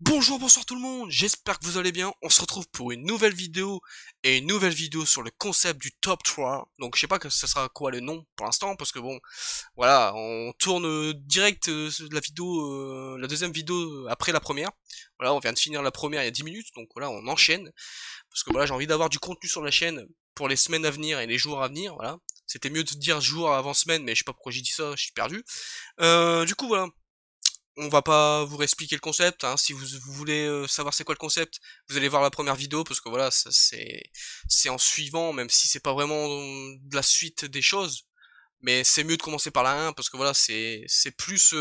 Bonjour, bonsoir tout le monde, j'espère que vous allez bien. On se retrouve pour une nouvelle vidéo et une nouvelle vidéo sur le concept du top 3. Donc je sais pas que ça sera quoi le nom pour l'instant parce que bon, voilà, on tourne direct la vidéo, la deuxième vidéo après la première. Voilà, on vient de finir la première il y a 10 minutes, donc voilà, on enchaîne parce que voilà, j'ai envie d'avoir du contenu sur la chaîne pour les semaines à venir et les jours à venir, voilà. C'était mieux de dire jour avant semaine, mais je sais pas pourquoi j'ai dit ça, je suis perdu. Du coup voilà, on va pas vous réexpliquer le concept, hein. Si vous voulez savoir c'est quoi le concept, vous allez voir la première vidéo parce que voilà, ça c'est en suivant, même si c'est pas vraiment de la suite des choses, mais c'est mieux de commencer par la 1 parce que voilà, c'est plus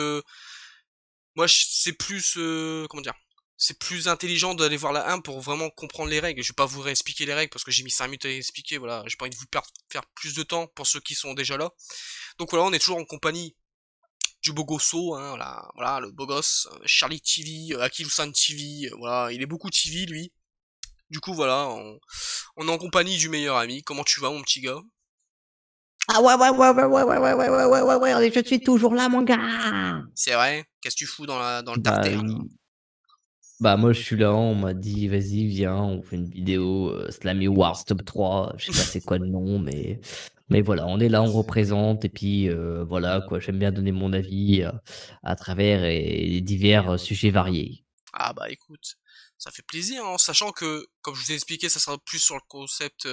c'est plus comment dire? C'est plus intelligent d'aller voir la 1 pour vraiment comprendre les règles. Je vais pas vous réexpliquer les règles parce que j'ai mis 5 minutes à les expliquer, voilà, j'ai pas envie de vous faire plus de temps pour ceux qui sont déjà là. Donc voilà, on est toujours en compagnie du beau gosso, hein, voilà, le beau gosse, Charlie TV, Akilusan TV, voilà, il est beaucoup TV lui. Du coup voilà, on est en compagnie du meilleur ami. Comment tu vas mon petit gars? Ah ouais, ouais, ouais, ouais, ouais, ouais, ouais, ouais, ouais, ouais, ouais, ouais, je suis toujours là, mon gars. C'est vrai? Qu'est-ce que tu fous dans le Bah tartare là? oui. Bah moi je suis là, on m'a dit vas-y viens, on fait une vidéo Slammy Wars Top 3. Je sais pas c'est quoi le nom, mais voilà, on est là, on représente et puis voilà quoi. J'aime bien donner mon avis à travers et divers sujets variés. Ah bah écoute, ça fait plaisir, hein, sachant que, comme je vous ai expliqué, ça sera plus sur le concept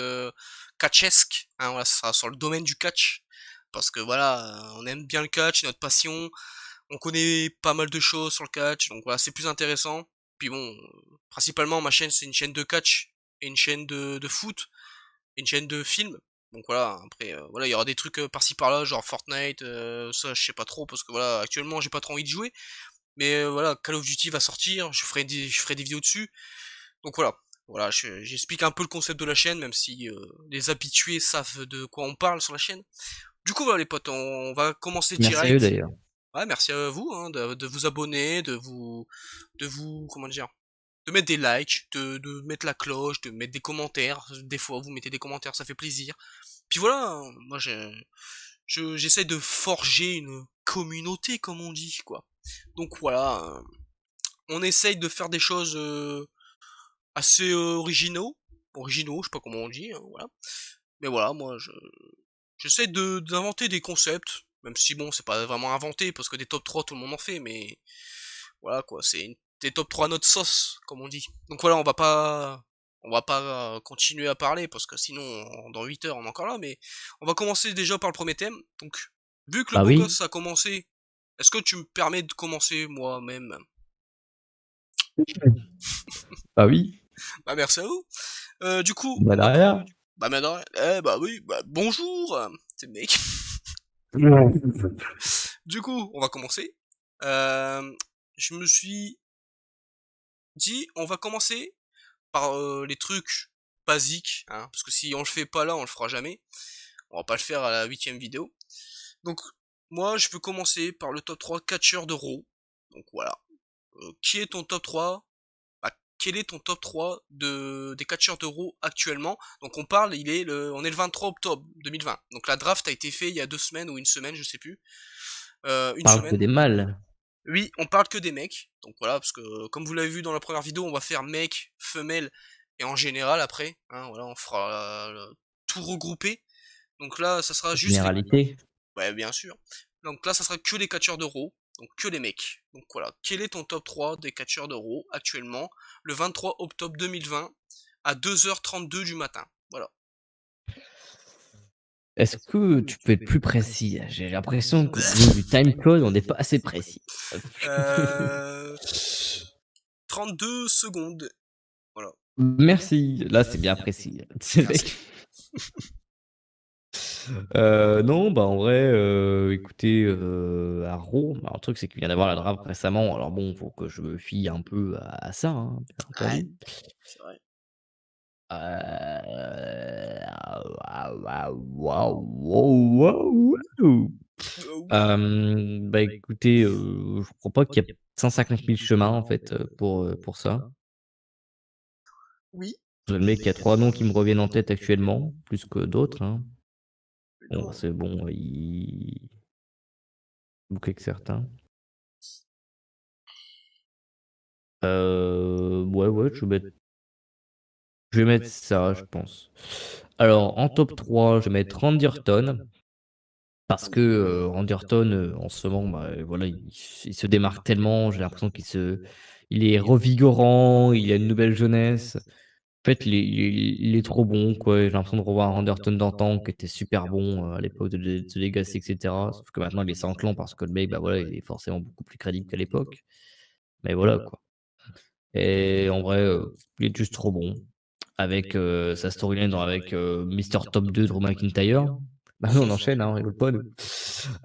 catchesque, hein, voilà, ça sera sur le domaine du catch. Parce que voilà, on aime bien le catch, c'est notre passion, on connaît pas mal de choses sur le catch, donc voilà, c'est plus intéressant. Puis bon, principalement ma chaîne c'est une chaîne de catch et une chaîne de foot, et une chaîne de films. Donc voilà, après voilà, il y aura des trucs par-ci par-là, genre Fortnite, ça je sais pas trop parce que voilà, actuellement j'ai pas trop envie de jouer. Mais voilà, Call of Duty va sortir, je ferai des vidéos dessus. Donc voilà, voilà, j'explique un peu le concept de la chaîne, même si les habitués savent de quoi on parle sur la chaîne. Du coup voilà les potes, on va commencer Merci à eux direct. d'ailleurs. Ouais, merci à vous hein, de vous abonner, comment dire, de mettre des likes, de mettre la cloche, de mettre des commentaires. Des fois, vous mettez des commentaires, ça fait plaisir. Puis voilà, hein, moi j'essaie de forger une communauté, comme on dit, quoi. Donc voilà, on essaye de faire des choses assez originaux, je sais pas comment on dit, hein, voilà. Mais voilà, j'essaie d'inventer des concepts, même si bon, c'est pas vraiment inventé, parce que des top 3 tout le monde en fait, mais voilà quoi, des top 3 à notre sauce, comme on dit. Donc voilà, on va pas continuer à parler, parce que sinon, dans 8 heures, on est encore là, mais on va commencer déjà par le premier thème. Donc, vu que le Bah beau oui. gosse a commencé, est-ce que tu me permets de commencer moi-même? Bah oui. Bah merci à vous. Du coup, Bah on va... derrière. Bah maintenant, eh bah oui, bah bonjour, c'est le mec. Du coup, on va commencer. Euh, je me suis dit, on va commencer par les trucs basiques, hein, parce que si on le fait pas là, on le fera jamais. On va pas le faire à la huitième vidéo. Donc, moi, je peux commencer par le top 3 catcheurs de Raw. Donc voilà. Qui est ton top 3? Bah, quel est ton top 3 des catcheurs de Raw actuellement? Donc on parle, on est le 23 octobre 2020. Donc la draft a été fait il y a 2 semaines ou une semaine, je sais plus. Une Parle que semaine. des mâles. Oui, on parle que des mecs. Donc voilà, parce que comme vous l'avez vu dans la première vidéo, on va faire mec, femelle et en général après. Hein, voilà, on fera tout regroupé. Donc là, ça sera juste les... Généralité. Ouais, bien sûr. Donc là, ça sera que les catcheurs d'euros. Donc que les mecs. Donc voilà. Quel est ton top 3 des catcheurs d'euros actuellement, le 23 octobre 2020, à 2h32 du matin? Voilà. Est-ce que tu peux être plus précis? J'ai l'impression qu'au niveau du timecode, on n'est pas assez précis. Euh... 32 secondes. Voilà. Merci, là c'est bien précis. C'est Merci. mec. Non, bah en vrai, écoutez, Arro, bah, un truc c'est qu'il vient d'avoir la draft récemment, alors bon, faut que je me fie un peu à ça, hein, bien Ouais, entendu. c'est vrai. Waouh, waouh, waouh, waouh! Oui. Bah, écoutez, je crois pas qu'il y a 150 000 chemins en fait, pour ça. Oui. Le mec, il y a 3 noms qui me reviennent en tête actuellement, plus que d'autres, hein. Mais Bon, non. c'est bon, il ou que certains. Ouais, je vais mettre ça, je pense. Alors en top 3 je vais mettre Randy Orton parce que, Randy Orton, en ce moment, bah, voilà, il se démarque tellement, j'ai l'impression il est revigorant, il a une nouvelle jeunesse. En fait, il est trop bon, quoi. J'ai l'impression de revoir un Randy Orton d'antan qui était super bon, à l'époque de The Legacy et cetera. Sauf que maintenant il est sans clan parce que le mec, bah, voilà, il est forcément beaucoup plus crédible qu'à l'époque. Mais voilà, quoi. Et en vrai, il est juste trop bon avec, sa storyline avec, Mister Top 2 Drew McIntyre. Bah, nous on enchaîne, hein, on rigole pas nous.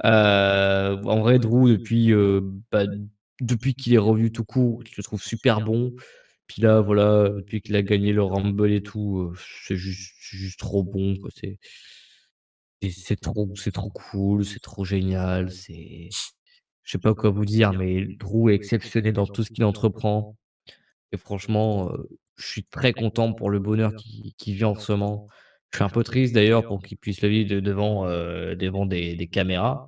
En vrai Drew bah, depuis qu'il est revenu tout court, je le trouve super bon. Puis là, voilà, depuis qu'il a gagné le Rumble et tout, c'est juste trop bon, quoi. C'est trop cool, c'est trop génial, je sais pas quoi vous dire, mais Drew est exceptionnel dans tout ce qu'il entreprend. Et franchement, je suis très content pour le bonheur qu'il vit en ce moment. Je suis un peu triste d'ailleurs pour qu'il puisse le vivre devant des caméras,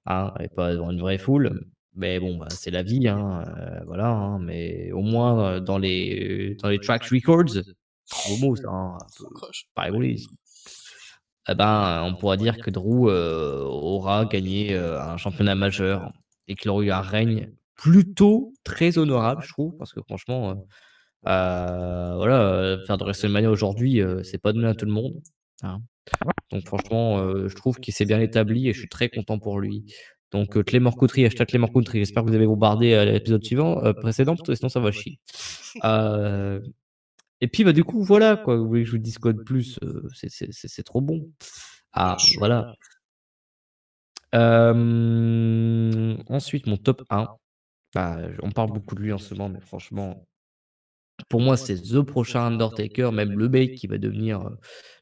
hein, et pas devant une vraie foule. Mais bon, bah, c'est la vie, hein, voilà, hein, mais au moins, dans les track records, gros mot ça, hein, un peu Oh, gosh. pas rigoler ici. Eh ben, on pourra dire que Drew, aura gagné, un championnat majeur et qu'il aura eu un règne plutôt très honorable, je trouve, parce que franchement, voilà, faire de WrestleMania aujourd'hui, c'est pas donné à tout le monde, hein. Donc franchement, je trouve qu'il s'est bien établi et je suis très content pour lui. Donc, Claymore Country, hashtag Claymore Country. J'espère que vous avez bombardé, l'épisode suivant, précédent, parce que sinon ça va chier. Heu et puis, bah, du coup, voilà, quoi. Vous voulez que je vous dise quoi de plus? C'est trop bon. Bien Ah, sûr. voilà. Ensuite, mon top 1, bah, on parle beaucoup de lui en ce moment, mais franchement, pour moi, c'est the prochain Undertaker, même le mec qui va devenir,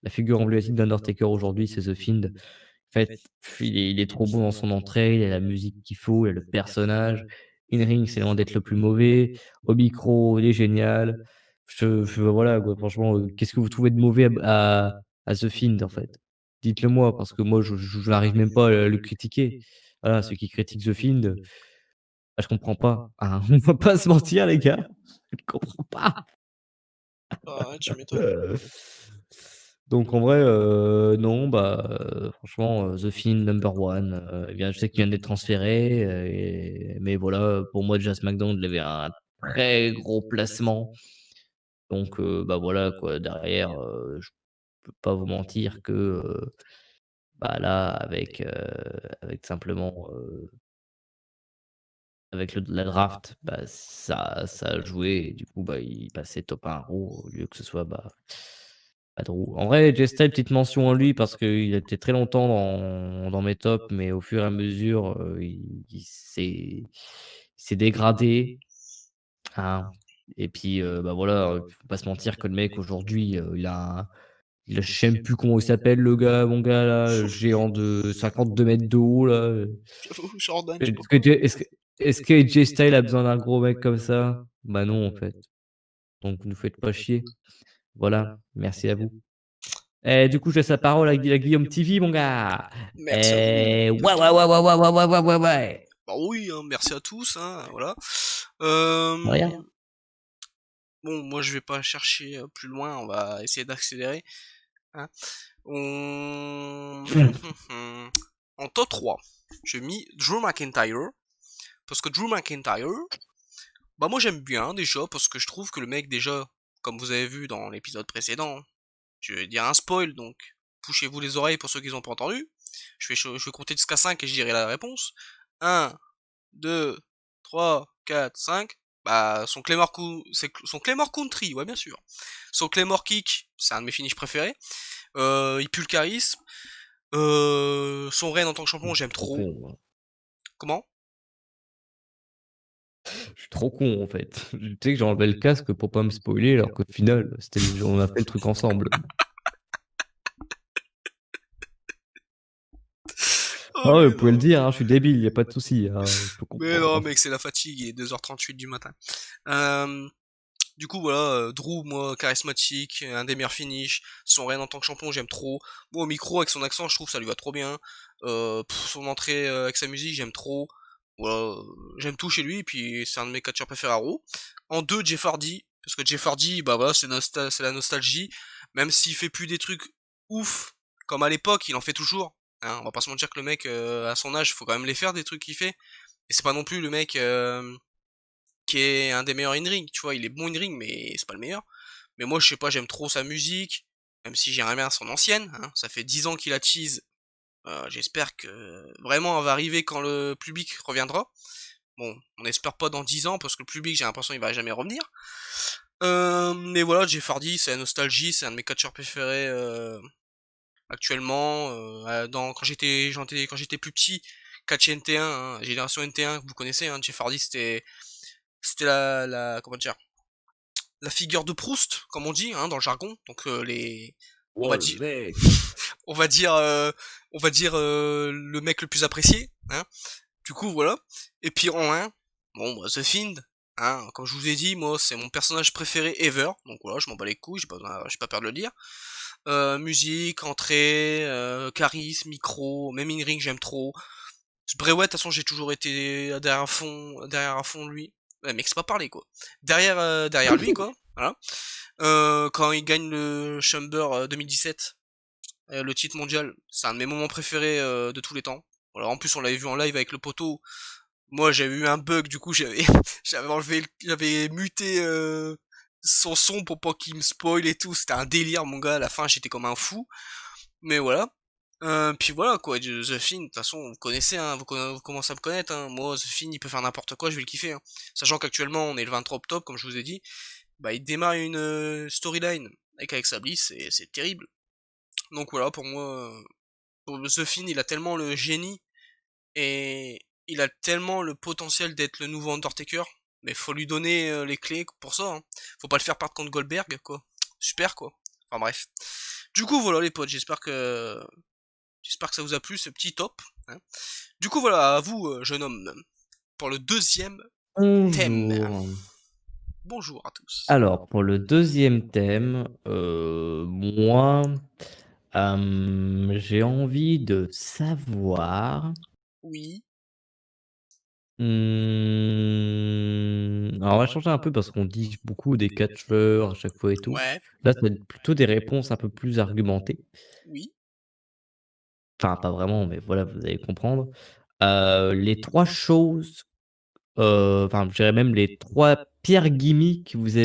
la figure emblématique d'Undertaker aujourd'hui, c'est The Fiend. En fait, il est trop bon dans son entrée, il a la musique qu'il faut, il a le personnage. In ring, c'est loin d'être le plus mauvais. Au micro, il est génial. Voilà, quoi, franchement, qu'est-ce que vous trouvez de mauvais à The Fiend, en fait? Dites-le moi, parce que moi, je n'arrive même pas à le critiquer. Voilà, ceux qui critiquent The Fiend, bah, je comprends pas, hein. On va pas se mentir, les gars, je ne comprends pas. Ah ouais, tu m'étonnes. Donc en vrai, non, bah, franchement, The Fiend number one, eh bien, je sais qu'il vient d'être transféré, mais voilà, pour moi, déjà SmackDown, il avait un très gros placement. Donc bah, voilà quoi, derrière, je peux pas vous mentir que, bah, là, avec simplement, avec la draft, bah, ça a joué et du coup, bah, il passait top 1 Raw au lieu que ce soit, bah, Drew. En vrai, Jay Styles, petite mention à lui parce qu'il a été très longtemps dans mes tops, mais au fur et à mesure, il s'est dégradé, hein. Et puis, bah, voilà, faut pas se mentir que le mec aujourd'hui, je sais même plus comment il s'appelle le gars, mon gars là, le géant de 52 mètres de haut là, J'avoue, Jordan, je sais pas Est-ce que quoi. Jay Styles a besoin d'un gros mec comme ça? Bah non, en fait. Donc nous faites pas chier. Voilà, merci à vous. Et du coup, je laisse la parole à Guillaume TV, mon gars. Merci à vous. Ouais. Bah oui, hein, merci à tous, hein, voilà. De rien. Bon, moi je vais pas chercher plus loin, on va essayer d'accélérer, hein. On... En top 3, j'ai mis Drew McIntyre, parce que Drew McIntyre, bah moi j'aime bien déjà, parce que je trouve que le mec déjà, comme vous avez vu dans l'épisode précédent, je vais dire un spoil, donc bouchez-vous les oreilles pour ceux qui n'ont pas entendu. Je vais compter jusqu'à 5 et je dirai la réponse. Un, 2, 3, 4, 5. Bah, son Claymore Country, ouais, bien sûr. Son Claymore Kick, c'est un de mes finishes préférés. Il pue le charisme. Son règne en tant que champion, j'aime Trop trop. con, moi. Comment? Je suis trop con, en fait. Tu sais que j'ai enlevé le casque pour pas me spoiler, alors qu'au final, on a fait le truc ensemble. Oh, Ah ouais, mais vous pouvez le non. dire, hein, je suis débile, y a pas de souci, je peux Mais non, comprendre. mec, c'est la fatigue, il est 2h38 du matin. Euh, du coup, voilà, Drew, moi, charismatique, un des meilleurs finishes. Son règne en tant que champion, j'aime trop. Moi, au micro, avec son accent, je trouve ça lui va trop bien. Son entrée avec sa musique, j'aime trop. Voilà, j'aime tout chez lui, et puis c'est un de mes catcheurs préférés à Raw. En 2, Jeff Hardy, parce que Jeff Hardy, bah voilà, c'est la nostalgie, même s'il fait plus des trucs ouf, comme à l'époque, il en fait toujours. Hein, on va pas se mentir que le mec, à son âge, faut quand même les faire des trucs qu'il fait. Et c'est pas non plus le mec qui est un des meilleurs in-ring, tu vois, il est bon in-ring, mais c'est pas le meilleur. Mais moi, je sais pas, j'aime trop sa musique, même si j'aimerais bien son ancienne, hein. Ça fait 10 ans qu'il la tease. J'espère que vraiment elle va arriver quand le public reviendra. Bon, on espère pas dans 10 ans, parce que le public, j'ai l'impression, il va jamais revenir. Mais voilà, Jeff Hardy, c'est la nostalgie, c'est un de mes catcheurs préférés actuellement. Quand j'étais plus petit, catch NT1, hein, génération NT1 que vous connaissez, hein, Jeff Hardy, c'était comment dire, la figure de Proust, comme on dit, hein, dans le jargon. Donc on Oh va le dire, mec! on va dire, le mec le plus apprécié, hein. Du coup, voilà. Et puis en 1, bon, bah, The Fiend, hein, comme je vous ai dit, moi, c'est mon personnage préféré ever. Donc voilà, je m'en bats les couilles, j'ai pas peur de le dire. Musique, entrée, charisme, micro, même in-ring, j'aime trop. Bray Wyatt, de toute façon, j'ai toujours été derrière à fond lui. Ouais, mec, c'est pas parler, quoi. Derrière lui, quoi. Voilà. Quand il gagne le Chamber 2017, le titre mondial, c'est un de mes moments préférés de tous les temps. Voilà, en plus, on l'avait vu en live avec le poteau. Moi, j'avais eu un bug, du coup, j'avais muté son son pour pas qu'il me spoil et tout. C'était un délire, mon gars. À la fin, j'étais comme un fou. Mais voilà. Puis voilà, quoi. The Fiend, de toute façon, vous connaissez, hein, vous commencez à me connaître, hein. Moi, The Fiend, il peut faire n'importe quoi, je vais le kiffer, hein. Sachant qu'actuellement, on est le 23 octobre, comme je vous ai dit. Bah, il démarre une storyline avec Alexa Bliss, et c'est terrible. Donc voilà, pour moi, pour The Fiend, il a tellement le génie, et il a tellement le potentiel d'être le nouveau Undertaker, mais faut lui donner les clés pour ça, hein. Faut pas le faire perdre contre Goldberg, quoi. Super, quoi. Enfin bref. Du coup, voilà les potes, j'espère que ça vous a plu, ce petit top, hein. Du coup, voilà, à vous, jeune homme, pour le deuxième thème. Bonjour. Bonjour à tous. Alors pour le deuxième thème, moi, j'ai envie de savoir, Oui, alors on va changer un peu parce qu'on dit beaucoup des catcheurs à chaque fois et tout. ouais, Là, ça va être plutôt des réponses un peu plus argumentées. oui. Enfin, pas vraiment, mais voilà, vous allez comprendre. Les 3 choses, enfin, je dirais même les 3 pires gimmicks que vous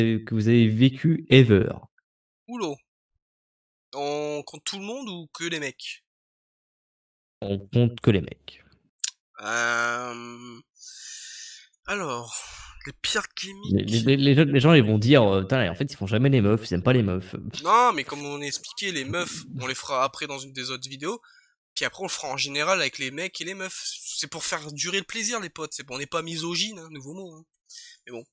avez vécu ever. Oula. On compte tout le monde ou que les mecs? On compte que les mecs. Euh... Alors, les pires Les les gimmicks. les les gens, ils vont dire, «Putain, en fait, ils font jamais les meufs, ils aiment pas les meufs». Non, mais comme on a expliqué, les meufs, on les fera après dans une des autres vidéos. Puis après, on le fera en général avec les mecs et les meufs. C'est pour faire durer le plaisir, les potes. On n'est pas misogyne, hein, nouveau mot, hein. Mais bon.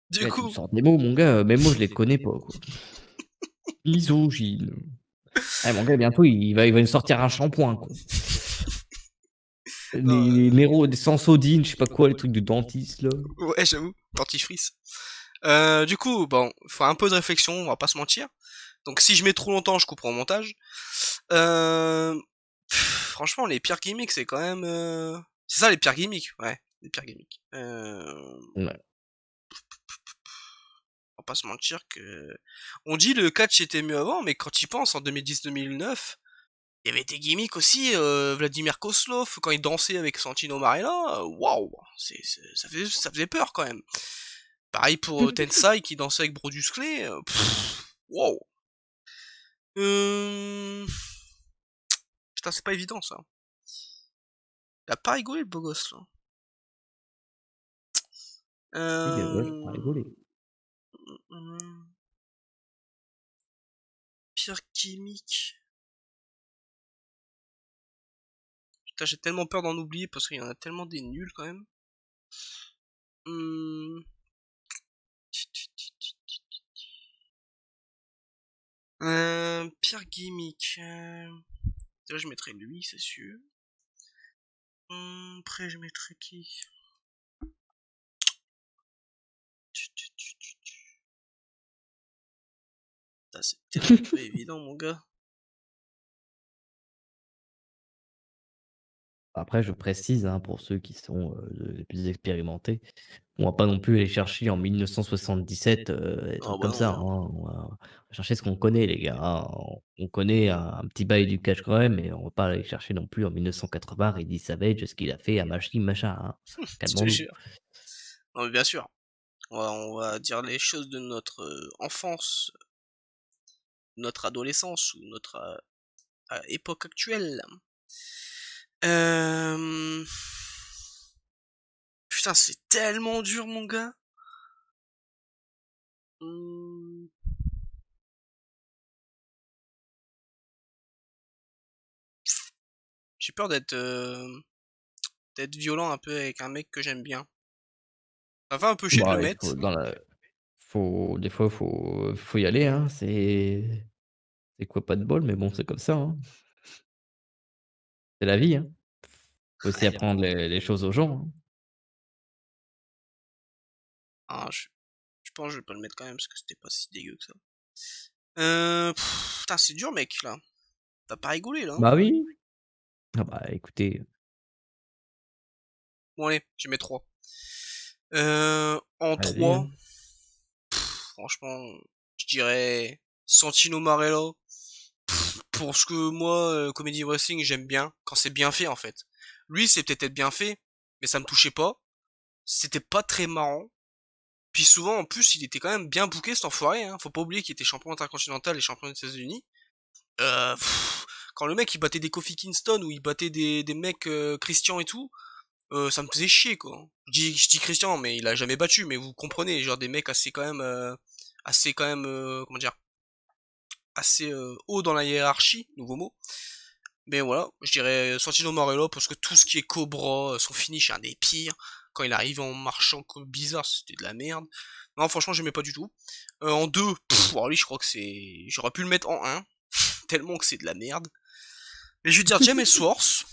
Du Ouais, tu me coup, sors des mots, mon gars, même moi, je les connais pas, quoi. Misogyne. Eh, mon gars, bientôt, il va nous sortir un shampoing, quoi. Les non, les Méro des Sensodyne, je sais pas quoi, les trucs de dentiste, là. ouais, j'avoue, dentifrice. Du coup, bon, faut un peu de réflexion, on va pas se mentir. Donc si je mets trop longtemps, je couperai au montage. Euh... Franchement, les pires gimmicks, c'est quand même... C'est ça, les pires gimmicks, ouais, les pires gimmicks. Ouais. On va pas se mentir que... On dit le catch était mieux avant, mais quand il pense, en 2010-2009, il y avait des gimmicks aussi, Vladimir Kozlov, quand il dansait avec Santino Marella, waouh, ça faisait peur quand même. Pareil pour Tensai qui dansait avec Brodus Clay, waouh. Euh... Putain, c'est pas évident ça. Il a pas rigolé le beau gosse là. Oui, ouais, faut pas Euh... rigoler. Pire gimmick. Putain, j'ai tellement peur d'en oublier parce qu'il y en a tellement des nuls quand même. Hum... Pire gimmick. Déjà, je mettrais lui, c'est sûr. Après, je mettrais qui? Putain, c'est tellement pas évident, mon gars. Après, je précise, hein, pour ceux qui sont, les plus expérimentés, on va pas non plus aller chercher en 1977, des Ah trucs bah comme ça, non, hein. On va chercher ce qu'on connaît les gars, hein. On connaît un petit bail du Catch quand même, mais on va pas aller chercher non plus en 1980 Eddie Savage, ce qu'il a fait à machine machin, hein. je te Calmons-nous. jure. Non mais bien sûr, on va dire les choses de notre, enfance, notre adolescence ou notre, époque actuelle. Hem, putain, c'est tellement dur mon gars. Mmh, j'ai peur d'être violent un peu avec un mec que j'aime bien. Ça fait un peu chier de le Bah, il faut mettre. dans la faut des fois, faut y aller, hein. C'est quoi, pas de bol, mais bon, c'est comme ça, hein. C'est la vie, hein. Faut aussi Aïe, apprendre les choses aux gens, hein. ah je pense que je vais pas le mettre quand même parce que c'était pas si dégueu que ça. Putain, c'est dur mec là. Tu pas rigolé là, hein? Bah oui. Ah bah, écoutez, Bon allez, je mets 3. En allez-y, 3, hein. franchement, je dirais Santino Marella. Pour ce que moi, comedy wrestling, j'aime bien, quand c'est bien fait en fait. Lui, c'est peut-être bien fait, mais ça me touchait pas. C'était pas très marrant. Puis souvent, en plus, il était quand même bien booké cet enfoiré, hein. Faut pas oublier qu'il était champion intercontinental et champion des États-Unis. Quand le mec il battait des Kofi Kingston ou il battait des mecs Christian et tout, ça me faisait chier quoi. Je dis Christian, mais il a jamais battu, mais vous comprenez, genre des mecs assez quand même, comment dire, assez haut dans la hiérarchie, nouveau mot. Mais voilà, je dirais Santino Marella parce que tout ce qui est Cobra, son finish est un des pires. Quand il arrive en marchant comme bizarre, c'était de la merde. Non, franchement, j'aimais pas du tout. En 2, lui, je crois que c'est. J'aurais pu le mettre en un tellement que c'est de la merde. Mais je vais dire James Ellsworth,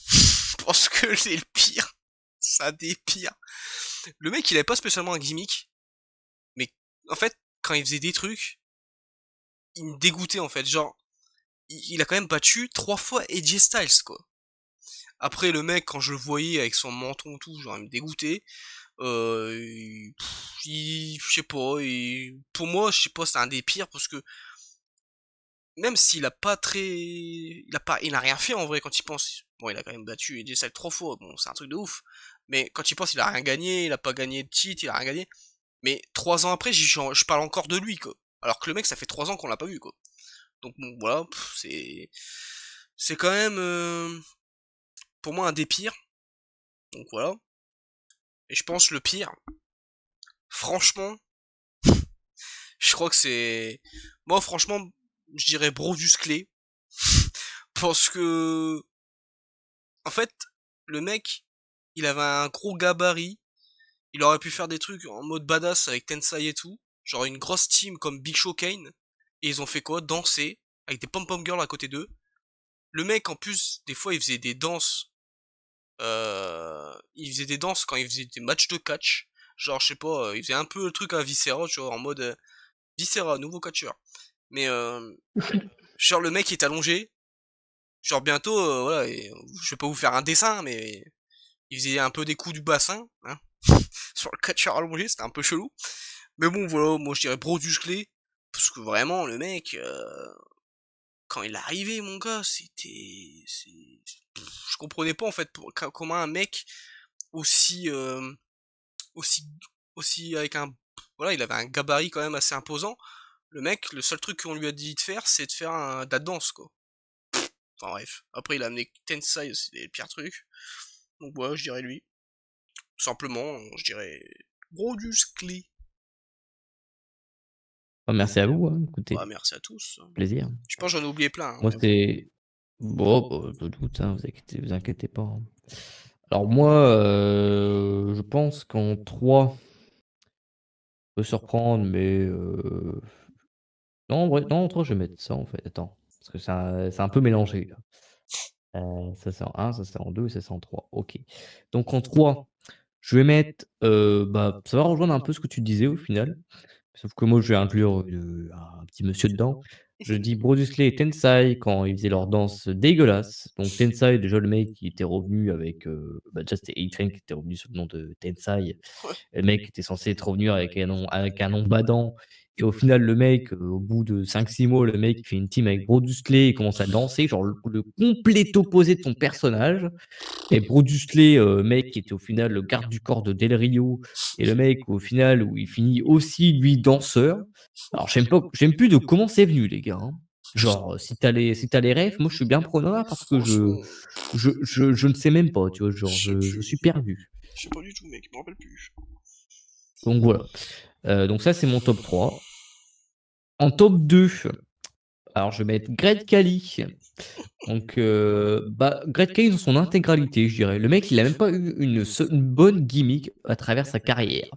parce que c'est le pire. Ça des pires. Le mec, il avait pas spécialement un gimmick, mais en fait, quand il faisait des trucs, il me dégoûtait en fait. Genre, il a quand même battu 3 fois AJ Styles, quoi. Après, le mec, quand je le voyais avec son menton et tout, genre, il me dégoûtait. Je sais pas, pour moi, je sais pas, c'est un des pires parce que même s'il a pas très, il n'a rien fait en vrai quand il pense. Bon, il a quand même battu AJ Styles 3 fois, bon, c'est un truc de ouf. Mais quand il pense, il a rien gagné, il a pas gagné de titre, il a rien gagné. Mais 3 ans après, je parle encore de lui, quoi. Alors que le mec, ça fait 3 ans qu'on l'a pas vu, quoi. Donc bon, voilà, c'est quand même pour moi un des pires. Donc voilà. Et je pense le pire, franchement, je crois que c'est moi franchement, je dirais Brodus Clay parce que en fait, le mec, il avait un gros gabarit, il aurait pu faire des trucs en mode badass avec Tensai et tout, genre une grosse team comme Big Show Kane et ils ont fait quoi? Danser avec des pom-pom girls à côté d'eux. Le mec en plus, des fois il faisait des danses quand il faisait des matchs de catch. Genre, je sais pas, il faisait un peu le truc à Viscera, tu vois, en mode Viscera, nouveau catcheur. Mais genre le mec est allongé. Genre bientôt, voilà, je vais pas vous faire un dessin, mais il faisait un peu des coups du bassin, hein, sur le catcheur allongé, c'était un peu chelou. Mais bon, voilà, moi je dirais Brodus Clay, parce que vraiment le mec, quand il est arrivé, mon gars, je comprenais pas en fait comment un mec aussi aussi aussi avec un voilà, il avait un gabarit quand même assez imposant. Le mec, le seul truc qu'on lui a dit de faire, c'est de faire de la danse quoi. Enfin bref. Après il a amené Tensai, c'est les pires trucs. Donc voilà, je dirais lui. Tout simplement, je dirais Brodus Clay. Bah, merci à vous, hein, Bah écoutez, merci à tous. plaisir. Je pense que j'en ai oublié plein, hein, Moi, mais bon. c'était bon, bah, je doute, hein, vous inquiétez pas, hein. Alors moi, je pense qu'en 3 peut surprendre, mais non, en vrai, non, en 3 je vais mettre ça, en fait. Attends, parce que c'est un peu mélangé, là. Ça, c'est en un, ça, c'est en 2, ça, c'est en 3. OK. Donc en 3, je vais mettre, bah, ça va rejoindre un peu ce que tu disais, au final. Sauf que moi, je vais inclure, un petit monsieur dedans. Je dis Brodusley et Tensai quand ils faisaient leur danse dégueulasse. Donc Tensai, déjà le mec qui était revenu avec, bah, déjà c'était A-Train qui était revenu sous le nom de Tensai. Ouais. Le mec était censé être revenu avec un nom badant et au final le mec, au bout de 5 6 mois, le mec il fait une team avec Brodusley, il commence à danser, genre le complet opposé de son personnage. Et Brodusley, mec qui était au final le garde du corps de Del Rio et le mec au final où il finit aussi lui danseur. Alors je sais même plus de comment c'est venu les gars, hein. Genre, si tu as les refs, moi je suis bien preneur parce que Franchement, je ne sais même pas, tu vois? Genre je sais je plus. suis perdu. Je sais pas du tout, mec, je me rappelle plus. Donc voilà. Donc ça c'est mon top 3. En top 2, alors je vais mettre Great Khali. Donc, bah, Great Khali dans son intégralité, je dirais. Le mec, il a même pas eu une bonne gimmick à travers sa carrière.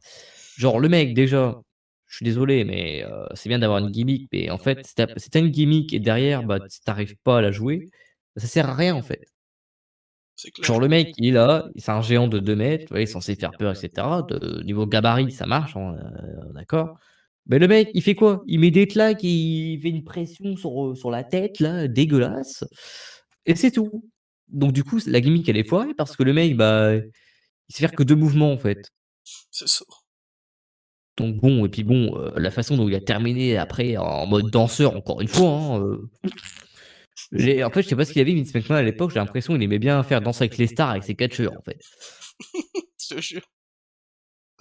Genre le mec déjà, je suis désolé, mais c'est bien d'avoir une gimmick, mais en fait, si tu une gimmick et derrière, bah, si tu pas à la jouer, bah, ça sert à rien en fait. C'est Genre clair. le mec, il est là, c'est un géant de 2 mètres, ouais, il est censé faire peur et cetera. De niveau gabarit, ça marche, hein, d'accord. Mais le mec, il fait quoi? Il met des claques, il fait une pression sur la tête là, dégueulasse et c'est tout. Donc du coup, la gimmick elle est foirée parce que le mec, bah, il sait faire que 2 mouvements en fait. C'est ça. Donc bon et puis bon, la façon dont il a terminé après en mode danseur encore une fois, hein, en fait, je sais pas ce qu'il avait Vince McMahon à l'époque, j'ai l'impression qu'il aimait bien faire Danser avec les stars avec ses catcheurs, en fait. Je te jure.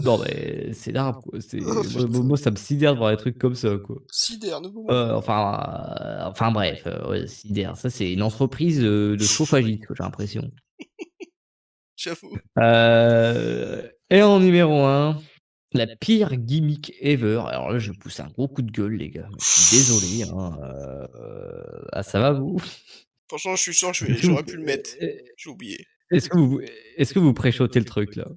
Non mais c'est dingue quoi, Oh c'est putain. moi ça me sidère de voir des trucs comme ça, quoi. Sidère, nouveau mot. Enfin bref, ouais, sidère, ça c'est une entreprise, de chauffagique, quoi, j'ai l'impression. J'avoue. Et en numéro un, la pire gimmick ever. Alors là, je vais pousser un gros coup de gueule, les gars, mais je suis désolé, hein, ah ça va vous? Franchement, je suis sûr que Est-ce que vous j'aurais pu le mettre. J'ai oublié. est-ce que vous est-ce que vous préchotez le truc là?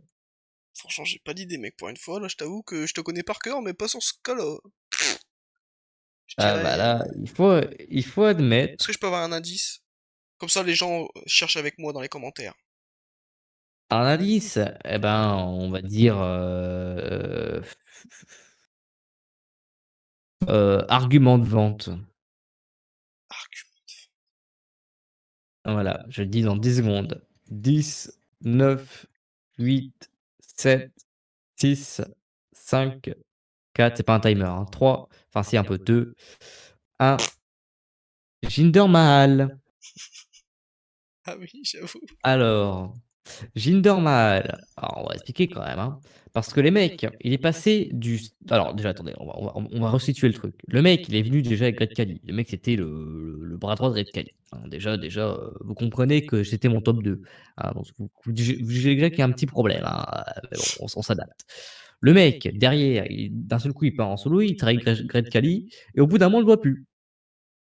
Franchement, j'ai pas d'idée, mec. Pour une fois, là, je t'avoue que je te connais par cœur, mais pas sur ce cas-là. Je Ah bah dirais. là, il faut Est-ce que admettre je peux avoir un indice? Comme ça, les gens cherchent avec moi dans les commentaires. un indice, eh ben, on va dire, argument de vente. Argument. Voilà, je le dis dans 10 secondes. 10, 9, 8, 7, 6, 5, 4, c'est pas un timer, hein, 3, enfin si un peu, 2, 1. Jinder Mahal. Ah oui, j'avoue. Alors Jinder Mahal, alors on va expliquer quand même, hein, parce que les mecs, il est passé du alors déjà attendez, on va resituer le truc. Le mec, il est venu déjà avec Great Khali. Le mec, c'était le bras droit de Great Khali, hein. Déjà, vous comprenez que c'était mon top 2, hein, donc vous jugez déjà qu'il y a un petit problème, hein, mais bon, on s'adapte. Le mec, derrière, d'un seul coup, il part en solo, il trahit Great Khali et au bout d'un moment, on le voit plus.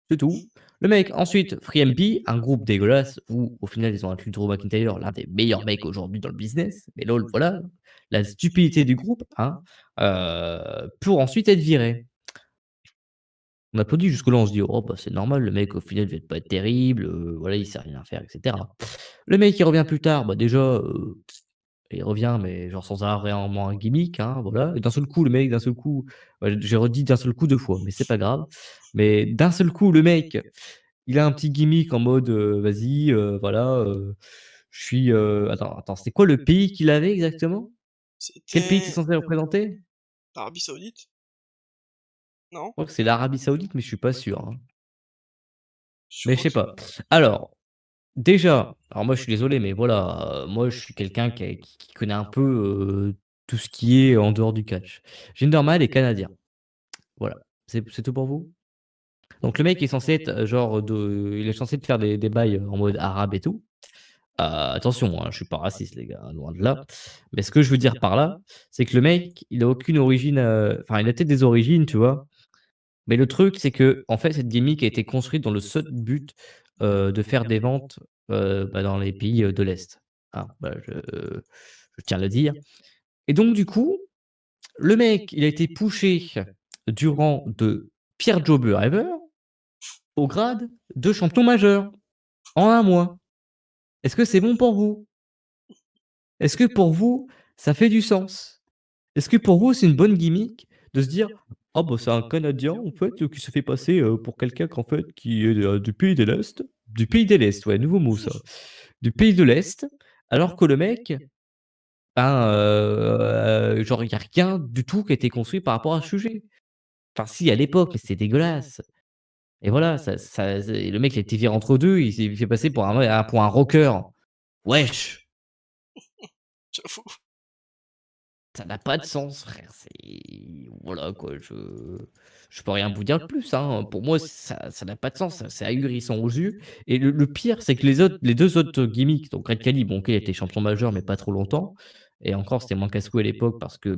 C'est tout. Le mec, ensuite, FreeMP, un groupe dégueulasse où, au final, ils ont inclus Drew McIntyre, l'un des meilleurs mecs aujourd'hui dans le business. Mais lol, voilà, la stupidité du groupe, hein, pour ensuite être viré. On applaudit jusque-là, on se dit, oh, bah, c'est normal, le mec, au final, il va pas être terrible, voilà, il sait rien faire, etc. Le mec, il revient plus tard, bah, déjà, il revient, mais genre sans avoir vraiment un gimmick, hein, voilà. Et d'un seul coup, le mec, d'un seul coup, ouais, j'ai redit d'un seul coup 2 fois, mais c'est pas grave. Mais d'un seul coup, le mec, il a un petit gimmick en mode, vas-y, voilà, je suis, attends, c'était quoi le pays qu'il avait exactement? Quel pays tu es C'était censé représenter? l'Arabie Saoudite? Non? Je crois que c'est l'Arabie Saoudite, mais je suis pas sûr, hein. Je Mais je crois sais que. pas. Alors, déjà, alors moi je suis désolé, mais voilà, moi je suis quelqu'un qui connaît un peu, tout ce qui est en dehors du catch. Jinder Mahal est canadien. Voilà, c'est tout pour vous? Donc le mec est censé être, il est censé te faire des bails, en mode arabe et tout. Attention, hein, je suis pas raciste les gars, hein, loin de là. Mais ce que je veux dire par là, c'est que le mec, il a aucune origine, enfin il a peut-être des origines, tu vois? Mais le truc, c'est que en fait, cette gimmick a été construite dans le seul but, de faire des ventes, bah, dans les pays, de l'Est. Hein, bah, je tiens à le dire. Et donc du coup, le mec, il a été pushé durant de pire jobber ever au grade de champion majeur en un mois. Est-ce que c'est bon pour vous? Est-ce que pour vous, ça fait du sens? Est-ce que pour vous, c'est une bonne gimmick de se dire: «Ah bah, c'est un Canadien en fait, qui se fait passer, pour quelqu'un qu'en fait qui est, du pays de l'Est». Du pays de l'Est, ouais, nouveau mot ça. Du pays de l'Est, alors que le mec, ben, genre il y a rien du tout qui a été construit par rapport à ce sujet. Enfin si, à l'époque, mais c'était dégueulasse. Et voilà, ça c'est le mec il a été viré entre 2, il s'est fait passer pour un rocker. Wesh! J'avoue. Ça n'a pas de sens frère, c'est voilà quoi, je peux rien vous dire de plus, hein. Pour moi, ça n'a pas de sens, c'est ahurissant aux yeux et le pire, c'est que les 2 autres gimmicks, donc Red Cali, bon OK, il a été champion majeur, mais pas trop longtemps et encore, c'était moins casse-cou à l'époque parce que,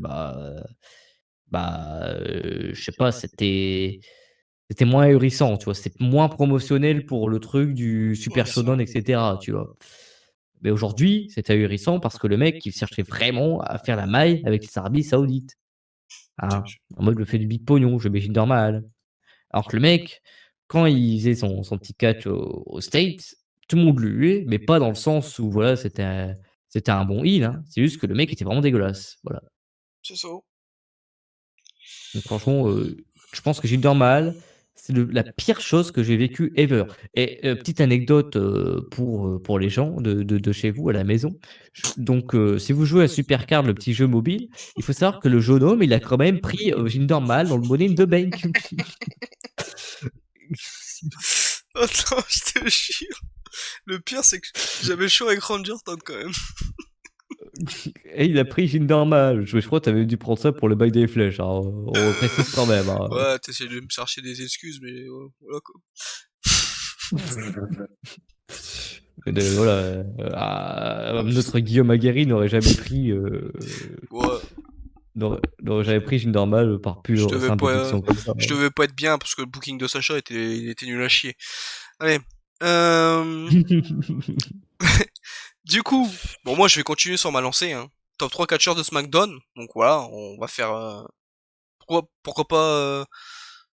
je sais pas, c'était moins ahurissant, tu vois? C'était moins promotionnel pour le truc du Ouais, Super c'est ça. Showdown et cetera, tu vois? Mais aujourd'hui, c'est ahurissant parce que le mec, il cherchait vraiment à faire la maille avec l'Arabie Saoudite, hein. En mode, je fais du big pognon, je m'imagine normal. Alors que le mec, quand il faisait son petit catch aux States, tout le monde le huait, mais pas dans le sens où voilà, c'était un bon heel, hein. C'est juste que le mec était vraiment dégueulasse, voilà. C'est ça. Donc franchement, je pense que Jinder Mahal, c'est la pire chose que j'ai vécue ever et petite anecdote, pour les gens de chez vous à la maison. Donc si vous jouez à Supercard, le petit jeu mobile, il faut savoir que le jeune homme, il a quand même pris, Jinder Mahal dans le Money in the Bank. Attends, je te jure. Le pire, c'est que j'avais chaud avec Ranger Town quand même. Et il a pris Jinder Mahal. Je crois que tu avais dû prendre ça pour le bail des flèches, hein, on précise quand même, hein. Ouais, t'essayes de me chercher des excuses, mais voilà quoi. Voilà, notre Guillaume Aguerri n'aurait jamais pris, Ouais, n'aurait jamais pris une normale par je pure devais simple pas, affection comme ça, je hein. devais pas être bien parce que le booking de Sacha il était nul à chier. Allez. Euh, du coup, bon moi je vais continuer sur ma lancée, hein. Top 3 catcheurs de SmackDown. Donc voilà, on va faire. Pourquoi pas.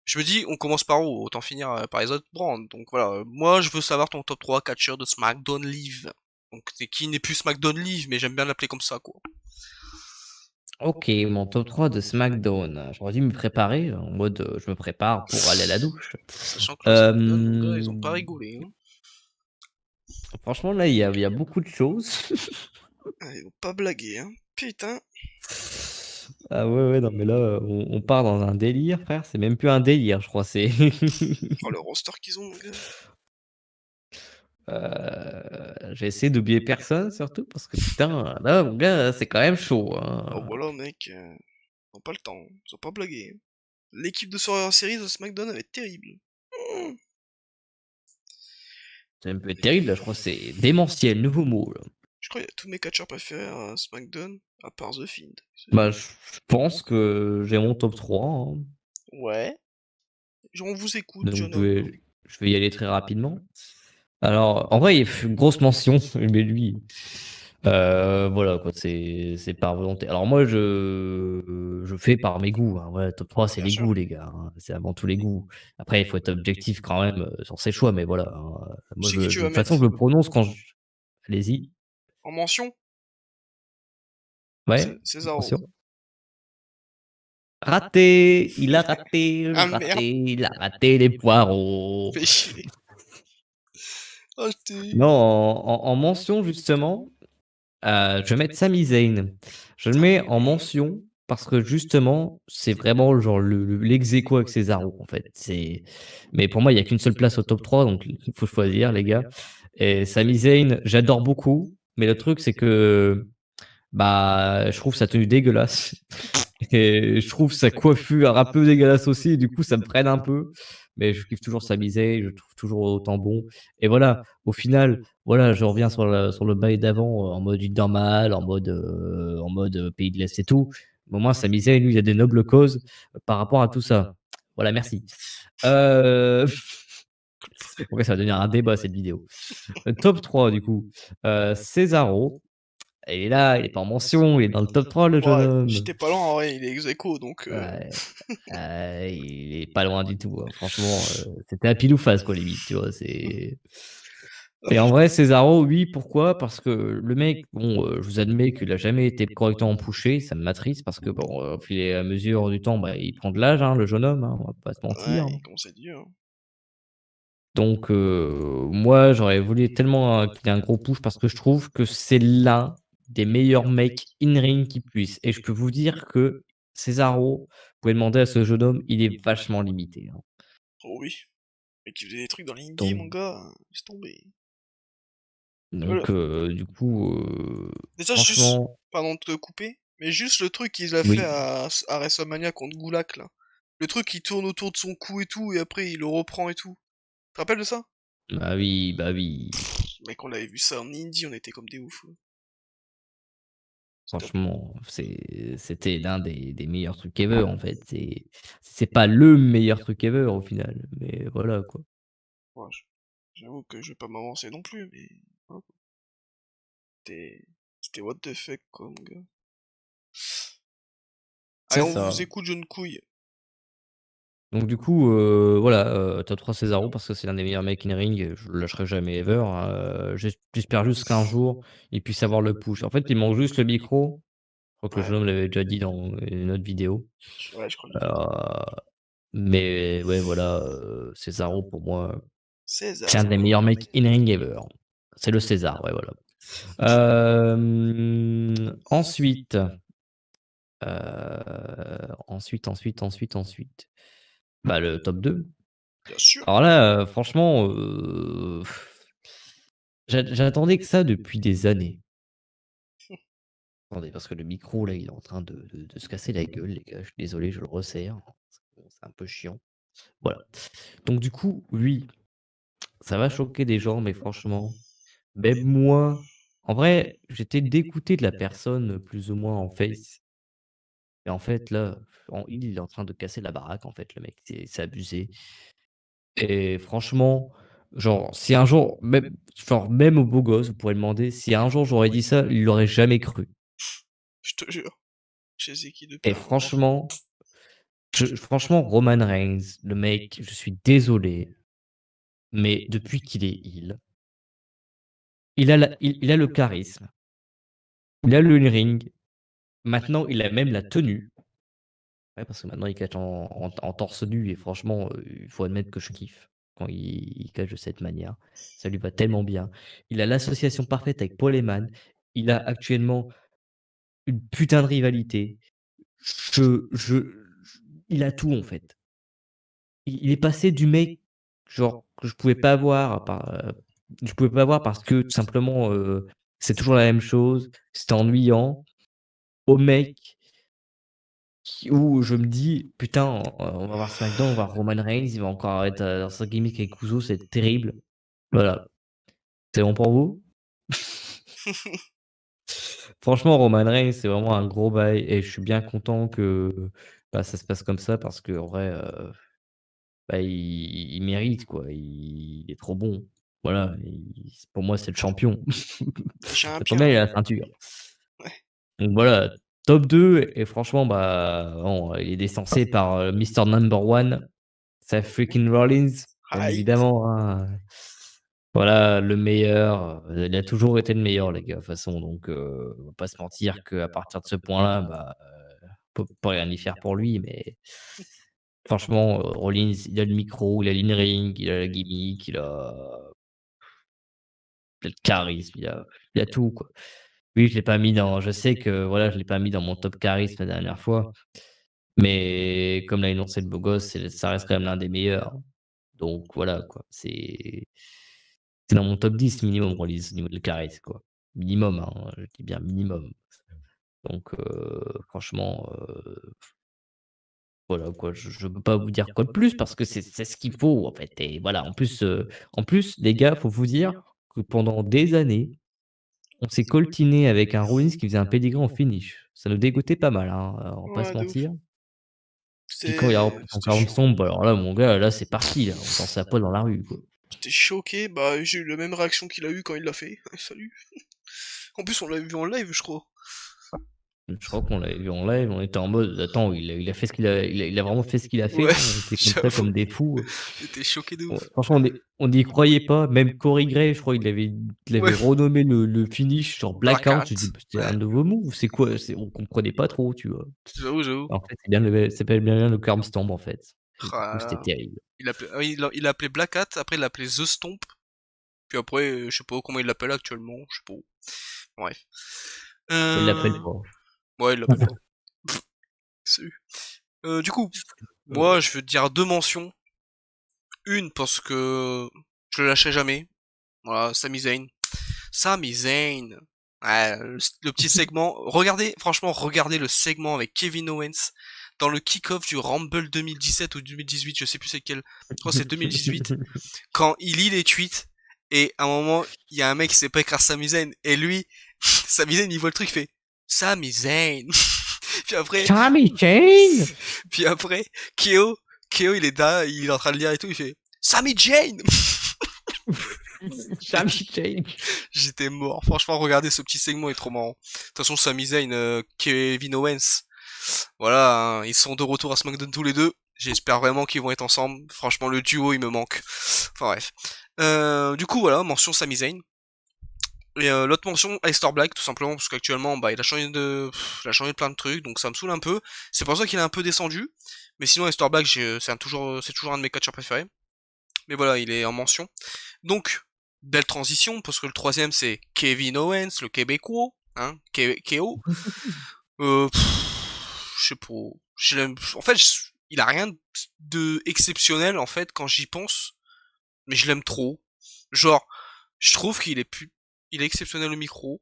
Je me dis, on commence par où? Autant finir par les autres brands. Donc voilà, moi je veux savoir ton top 3 catcheurs de SmackDown Live. Donc c'est qui n'est plus SmackDown Live, mais j'aime bien l'appeler comme ça quoi. OK, mon top 3 de SmackDown. J'aurais dû me préparer en mode, je me prépare pour aller à la douche. Sachant que le SmackDown, mon gars, ils ont pas Hem, rigolé. Hein. franchement là, il y a beaucoup de choses. Ah, ils ont pas blagué, hein. Putain. Ah ouais, ouais, non mais là, on part dans un délire frère, c'est même plus un délire je crois, c'est Oh le roster qu'ils ont, mon gars. j'ai essayé d'oublier personne surtout parce que putain, là mon gars, c'est quand même chaud, Oh hein. voilà, mec. Ils ont pas le temps. Ils ont pas blagué. Hein. L'équipe de Survivor Series de SmackDown elle est terrible. Mmh. C'est un peu terrible là, je crois que c'est démentiel, nouveau mot là. Je crois qu'il y a tous mes catcheurs préférés à SmackDown, à part The Fiend. Bah, je pense que j'ai mon top 3, hein, Ouais. On vous écoute, donc jeune homme. je vais y aller très rapidement. Alors, en vrai, il f grosse mention, mais lui, voilà quoi, c'est par volonté. Alors moi, je fais par mes goûts, hein, ouais, top 3 c'est Bien les sûr. goûts les gars, hein, c'est avant tout les goûts. Après, il faut être objectif quand même, sur ses choix, mais voilà, hein, moi C'est qui tu de vas toute façon, mettre je le prononce quand je allez-y. en mention? Ouais, Cesaro. attention. Raté! Il a raté, Ah merde, il a raté les poireaux. fais chier. Oh, j'étais... Non, en mention justement, je vais mettre Sami Zayn. Je le mets en mention parce que justement, c'est vraiment genre lex aequo avec Cesaro en fait. Mais pour moi, il y a qu'une seule place au top 3 donc il faut choisir les gars et Sami Zayn, j'adore beaucoup, mais le truc c'est que, je trouve sa tenue dégueulasse. Et je trouve sa coiffure un peu dégueulasse aussi, et du coup, ça me freine un peu. Mais je kiffe toujours sa misère, je le trouve toujours autant bon. Et voilà, au final, voilà, je reviens sur le bail d'avant, en mode normal, en mode pays de l'Est et tout. Mais au moins, sa misère, lui, il a des nobles causes par rapport à tout ça. Voilà, merci. Euh... Ouais, ça va devenir un débat cette vidéo. Top 3 du coup. Cesaro. Il est là, il est pas en mention, il est dans le top 3 le jeune Ouais, homme. j'étais pas loin en vrai, il est ex aequo, donc... Ouais. Il est pas loin du tout, hein. Franchement, c'était à pile ou face quoi limite, tu vois? C'est Et en vrai, Cesaro, oui, pourquoi? Parce que le mec, bon, je vous admets qu'il a jamais été correctement pushé, ça m'attriste parce que bon, au fil et à mesure du temps, bah, il prend de l'âge, hein, le jeune homme, hein, on va pas se mentir, Ouais, hein. il commence à être vieux, hein. Donc moi, j'aurais voulu tellement, qu'il ait un gros push parce que je trouve que c'est l'un des meilleurs mecs in ring qui puisse et je peux vous dire que Cesaro, vous pouvez demander à ce jeune homme, il est vachement limité, hein. Oh oui. Mais qui faisait des trucs dans l'indie, Donc mon gars, laisse tomber. Voilà. donc du coup, Déjà, juste, franchement pardon de te couper, mais juste le truc qu'il a fait oui. à WrestleMania contre Gulak, là. Le truc qui tourne autour de son cou et tout, et après il le reprend et tout. Tu te rappelles de ça? Bah oui, bah oui. Mec, on l'avait vu ça en indie, on était comme des oufs. C'était un peu... Franchement, c'était l'un des meilleurs trucs ever, en fait. C'est pas le meilleur truc ever, au final, mais voilà, quoi. Ouais, j'avoue que je vais pas m'avancer non plus, mais... voilà, quoi. C'était what the fuck, quoi, mon gars. Allez, C'est on vous ça. écoute, jeune couille. Donc du coup, voilà, top 3 Cesaro parce que c'est l'un des meilleurs mecs in ring et je le lâcherai jamais ever, j'espère juste qu'un jour, il puisse avoir le push. En fait, il manque juste le micro. Je crois que le Ouais, jeune homme l'avait déjà dit dans une autre vidéo, ouais, je crois que je l'ai dit. heu, mais ouais, voilà, Cesaro pour moi, c'est un César. des meilleurs mecs in ring ever. C'est le César, ouais, voilà. Ensuite, ensuite, bah, le top 2. Bien sûr. Alors là, franchement, j'attendais que ça depuis des années. Attendez, parce que le micro là, il est en train de se casser la gueule les gars, je suis désolé, je le resserre, parce que bon, c'est un peu chiant. Voilà. Donc du coup, lui, ça va choquer des gens, mais franchement, même moi en vrai, j'étais dégoûté de la personne, plus ou moins en face. Et en fait, là, il est en train de casser la baraque, en fait, le mec, c'est abusé. Et franchement, genre, si un jour, même, genre, même au beau gosse, vous pourrez demander, si un jour j'aurais dit ça, il l'aurait jamais cru. Je te jure. Chez Zeki depuis Et un moment. franchement, franchement, Roman Reigns, le mec, je suis désolé, mais depuis qu'il est heel, il a le charisme, il a le ring, maintenant il a même la tenue. Ouais, parce que maintenant il catch en torse nu et franchement, il faut admettre que je kiffe quand il catch de cette manière. Ça lui va tellement bien. Il a l'association parfaite avec Paul Heyman. Il a actuellement une putain de rivalité. Je il a tout en fait. Il est passé du mec, genre, que je pouvais pas avoir parce que tout simplement, c'est toujours la même chose, c'était ennuyant, au mec où je me dis: «Putain, on va voir SmackDown, on va voir Roman Reigns, il va encore être, dans sa gimmick avec Usos, c'est terrible». Voilà, c'est bon pour vous? Franchement, Roman Reigns, c'est vraiment un gros bail et je suis bien content que, bah, ça se passe comme ça parce qu'en vrai, bah, il mérite quoi, il est trop bon. Voilà, pour moi, c'est le champion. Le Ça tombe bien, champion. il a la ceinture. Ouais. Donc voilà, top 2 et franchement, bah, bon, il est décensé par, Mister Number One. Seth freaking Rollins, bien Aïe. évidemment, hein, voilà, le meilleur, il a toujours été le meilleur les gars, de toute façon, donc on va pas se mentir qu'à partir de ce point-là, bah, on peut rien y faire pour lui, mais franchement, Rollins, il a le micro, il a l'in-ring, il a la gimmick, il a le charisme, il a tout, quoi. Oui, je sais que, voilà, je l'ai pas mis dans mon top charisme la dernière fois, mais comme l'a énoncé le beau gosse, ça reste quand même l'un des meilleurs. Donc voilà quoi, c'est dans mon top 10 minimum Rollins au niveau de charisme quoi. Minimum, hein, je dis bien minimum. Donc franchement, voilà quoi, je peux pas vous dire quoi de plus parce que c'est ce qu'il faut en fait et voilà. En plus les gars, faut vous dire que pendant des années, on s'est coltiné avec un Rollins qui faisait un pedigree en finish. Ça nous dégoûtait pas mal, hein, on va pas se Ouais, de ouf. mentir. Puis quand il a repris son C'était 40 chaud. stompes, alors là mon gars, là c'est parti là, on danse à poil dans la rue quoi. J'étais choqué, bah j'ai eu la même réaction qu'il a eu quand il l'a fait. Salut. En plus, on l'a vu en live, je crois. Je crois qu'on l'avait vu en live, on était en mode: «Attends, il a fait ce qu'il a il a vraiment fait ce qu'il a fait Ouais, là?» On était comme ça, j'avoue, comme des fous. on était choqués de Ouais, ouf. franchement, on n'y croyait pas, même Corey Gray, je crois, il Ouais, avait renommé le finish genre Blackout. J'ai dit: Blackout. «Bah, c'est un Ouais, nouveau move, c'est quoi?» On comprenait pas trop, tu vois? j'avoue. En fait, c'est bel et bien le Curb Stomp, en fait, et Oh du coup, là c'était là. terrible. Il l'a appelé Black Hat, après il l'a appelé The Stomp, puis après, je sais pas comment il l'appelle actuellement, je sais pas. Bref. Il l'appelle Euh... pas. Ouais, il l'appelle pas. Salut. Du coup, moi, je veux te dire deux mentions. Une, parce que je le lâcherai jamais. Voilà, Sami Zayn. Sami Zayn. Ouais, le petit segment. Regardez, franchement, regardez le segment avec Kevin Owens dans le kick-off du Rumble 2017 ou 2018, je sais plus c'est quel. Je crois que c'est 2018. Quand il lit les tweets, et à un moment, il y a un mec qui sait pas écrire Sami Zayn, et lui, Sami Zayn, il voit le truc, il fait Sami Zayn. puis après, Sami Zayn! puis après, Keo, Keo, il est là, il est en train de lire et tout, il fait Sami Jane. Sami Zayn! J'étais mort. Franchement, regardez ce petit segment, il est trop marrant. De toute façon, Sami Zayn, Kevin Owens, voilà, hein, ils sont de retour à SmackDown tous les deux. J'espère vraiment qu'ils vont être ensemble. Franchement, le duo, il me manque. Enfin bref. Du coup, voilà, mention Sami Zayn. Et l'autre mention, Aleister Black, tout simplement, parce qu'actuellement, bah, il a changé de plein de trucs, donc ça me saoule un peu. C'est pour ça qu'il est un peu descendu. Mais sinon, Aleister Black, c'est toujours un de mes catcheurs préférés. Mais voilà, il est en mention. Donc, belle transition, parce que le troisième, c'est Kevin Owens, le Québécois, hein, KO. Je sais pas. En fait, il a rien de exceptionnel, en fait, quand j'y pense, mais je l'aime trop. Genre, je trouve il est exceptionnel au micro.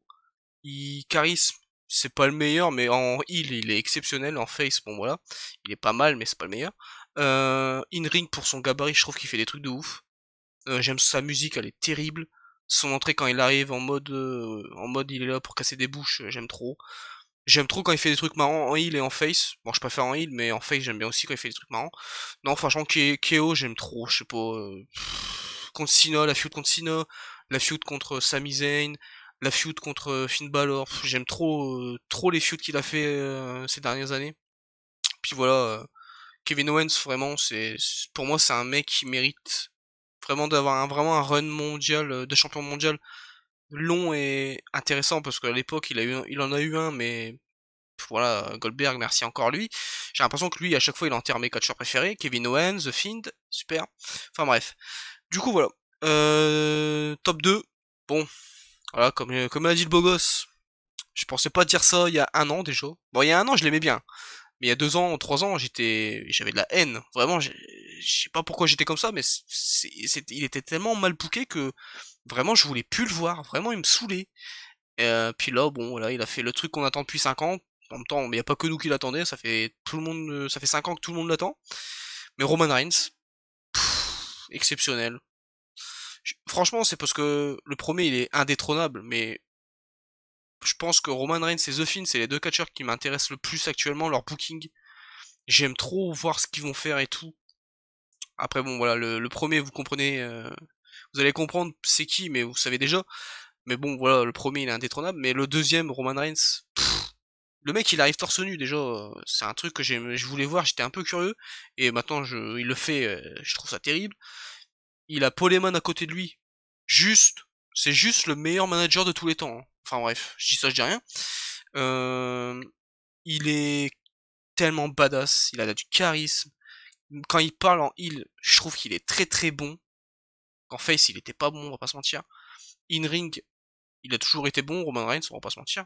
Charisme, c'est pas le meilleur, mais en heal, il est exceptionnel. En face, bon voilà, il est pas mal, mais c'est pas le meilleur. In-ring, pour son gabarit, je trouve qu'il fait des trucs de ouf. J'aime sa musique, elle est terrible. Son entrée quand il arrive en mode il est là pour casser des bouches, j'aime trop. J'aime trop quand il fait des trucs marrants en heal et en face. Bon, je préfère en heal, mais en face, j'aime bien aussi quand il fait des trucs marrants. Non, franchement, KO, j'aime trop, je sais pas. Contre Cena, la feud contre Cena, la feud contre Sami Zayn, la feud contre Finn Balor. J'aime trop les feuds qu'il a fait ces dernières années. Puis voilà, Kevin Owens, vraiment, pour moi, c'est un mec qui mérite vraiment d'avoir vraiment un run mondial, de champion mondial long et intéressant, parce qu'à l'époque, il en a eu un, mais voilà, Goldberg, merci encore lui. J'ai l'impression que lui, à chaque fois, il enterre mes catcheurs préférés. Kevin Owens, The Fiend, super. Enfin bref. Du coup, voilà. Top 2. Bon, voilà, comme a dit le beau gosse, je pensais pas dire ça il y a un an déjà. Bon, il y a un an, je l'aimais bien. Mais il y a 2 ans, 3 ans, j'avais de la haine. Vraiment, je sais pas pourquoi j'étais comme ça, mais il était tellement mal booké que vraiment, je voulais plus le voir. Vraiment, il me saoulait. Puis là, bon, voilà, il a fait le truc qu'on attend depuis 5 ans. En même temps, il n'y a pas que nous qui l'attendait, ça fait 5 ans que tout le monde l'attend. Mais Roman Reigns, exceptionnel. Franchement, c'est parce que le premier, il est indétrônable, mais je pense que Roman Reigns et The Fiend, c'est les deux catcheurs qui m'intéressent le plus actuellement, leur booking. J'aime trop voir ce qu'ils vont faire et tout. Après, bon, voilà, le premier, vous comprenez, vous allez comprendre c'est qui, mais vous savez déjà. Mais bon, voilà, le premier, il est indétrônable, mais le deuxième, Roman Reigns, le mec, il arrive torse nu déjà, c'est un truc que je voulais voir, j'étais un peu curieux, et maintenant il le fait, je trouve ça terrible. Il a Paul Heyman à côté de lui, c'est juste le meilleur manager de tous les temps, hein. Enfin bref, je dis ça, je dis rien. Euh, il est tellement badass, il a du charisme. Quand il parle en heal, je trouve qu'il est très très bon. En face, il était pas bon, on va pas se mentir. In ring, il a toujours été bon, Roman Reigns, on va pas se mentir.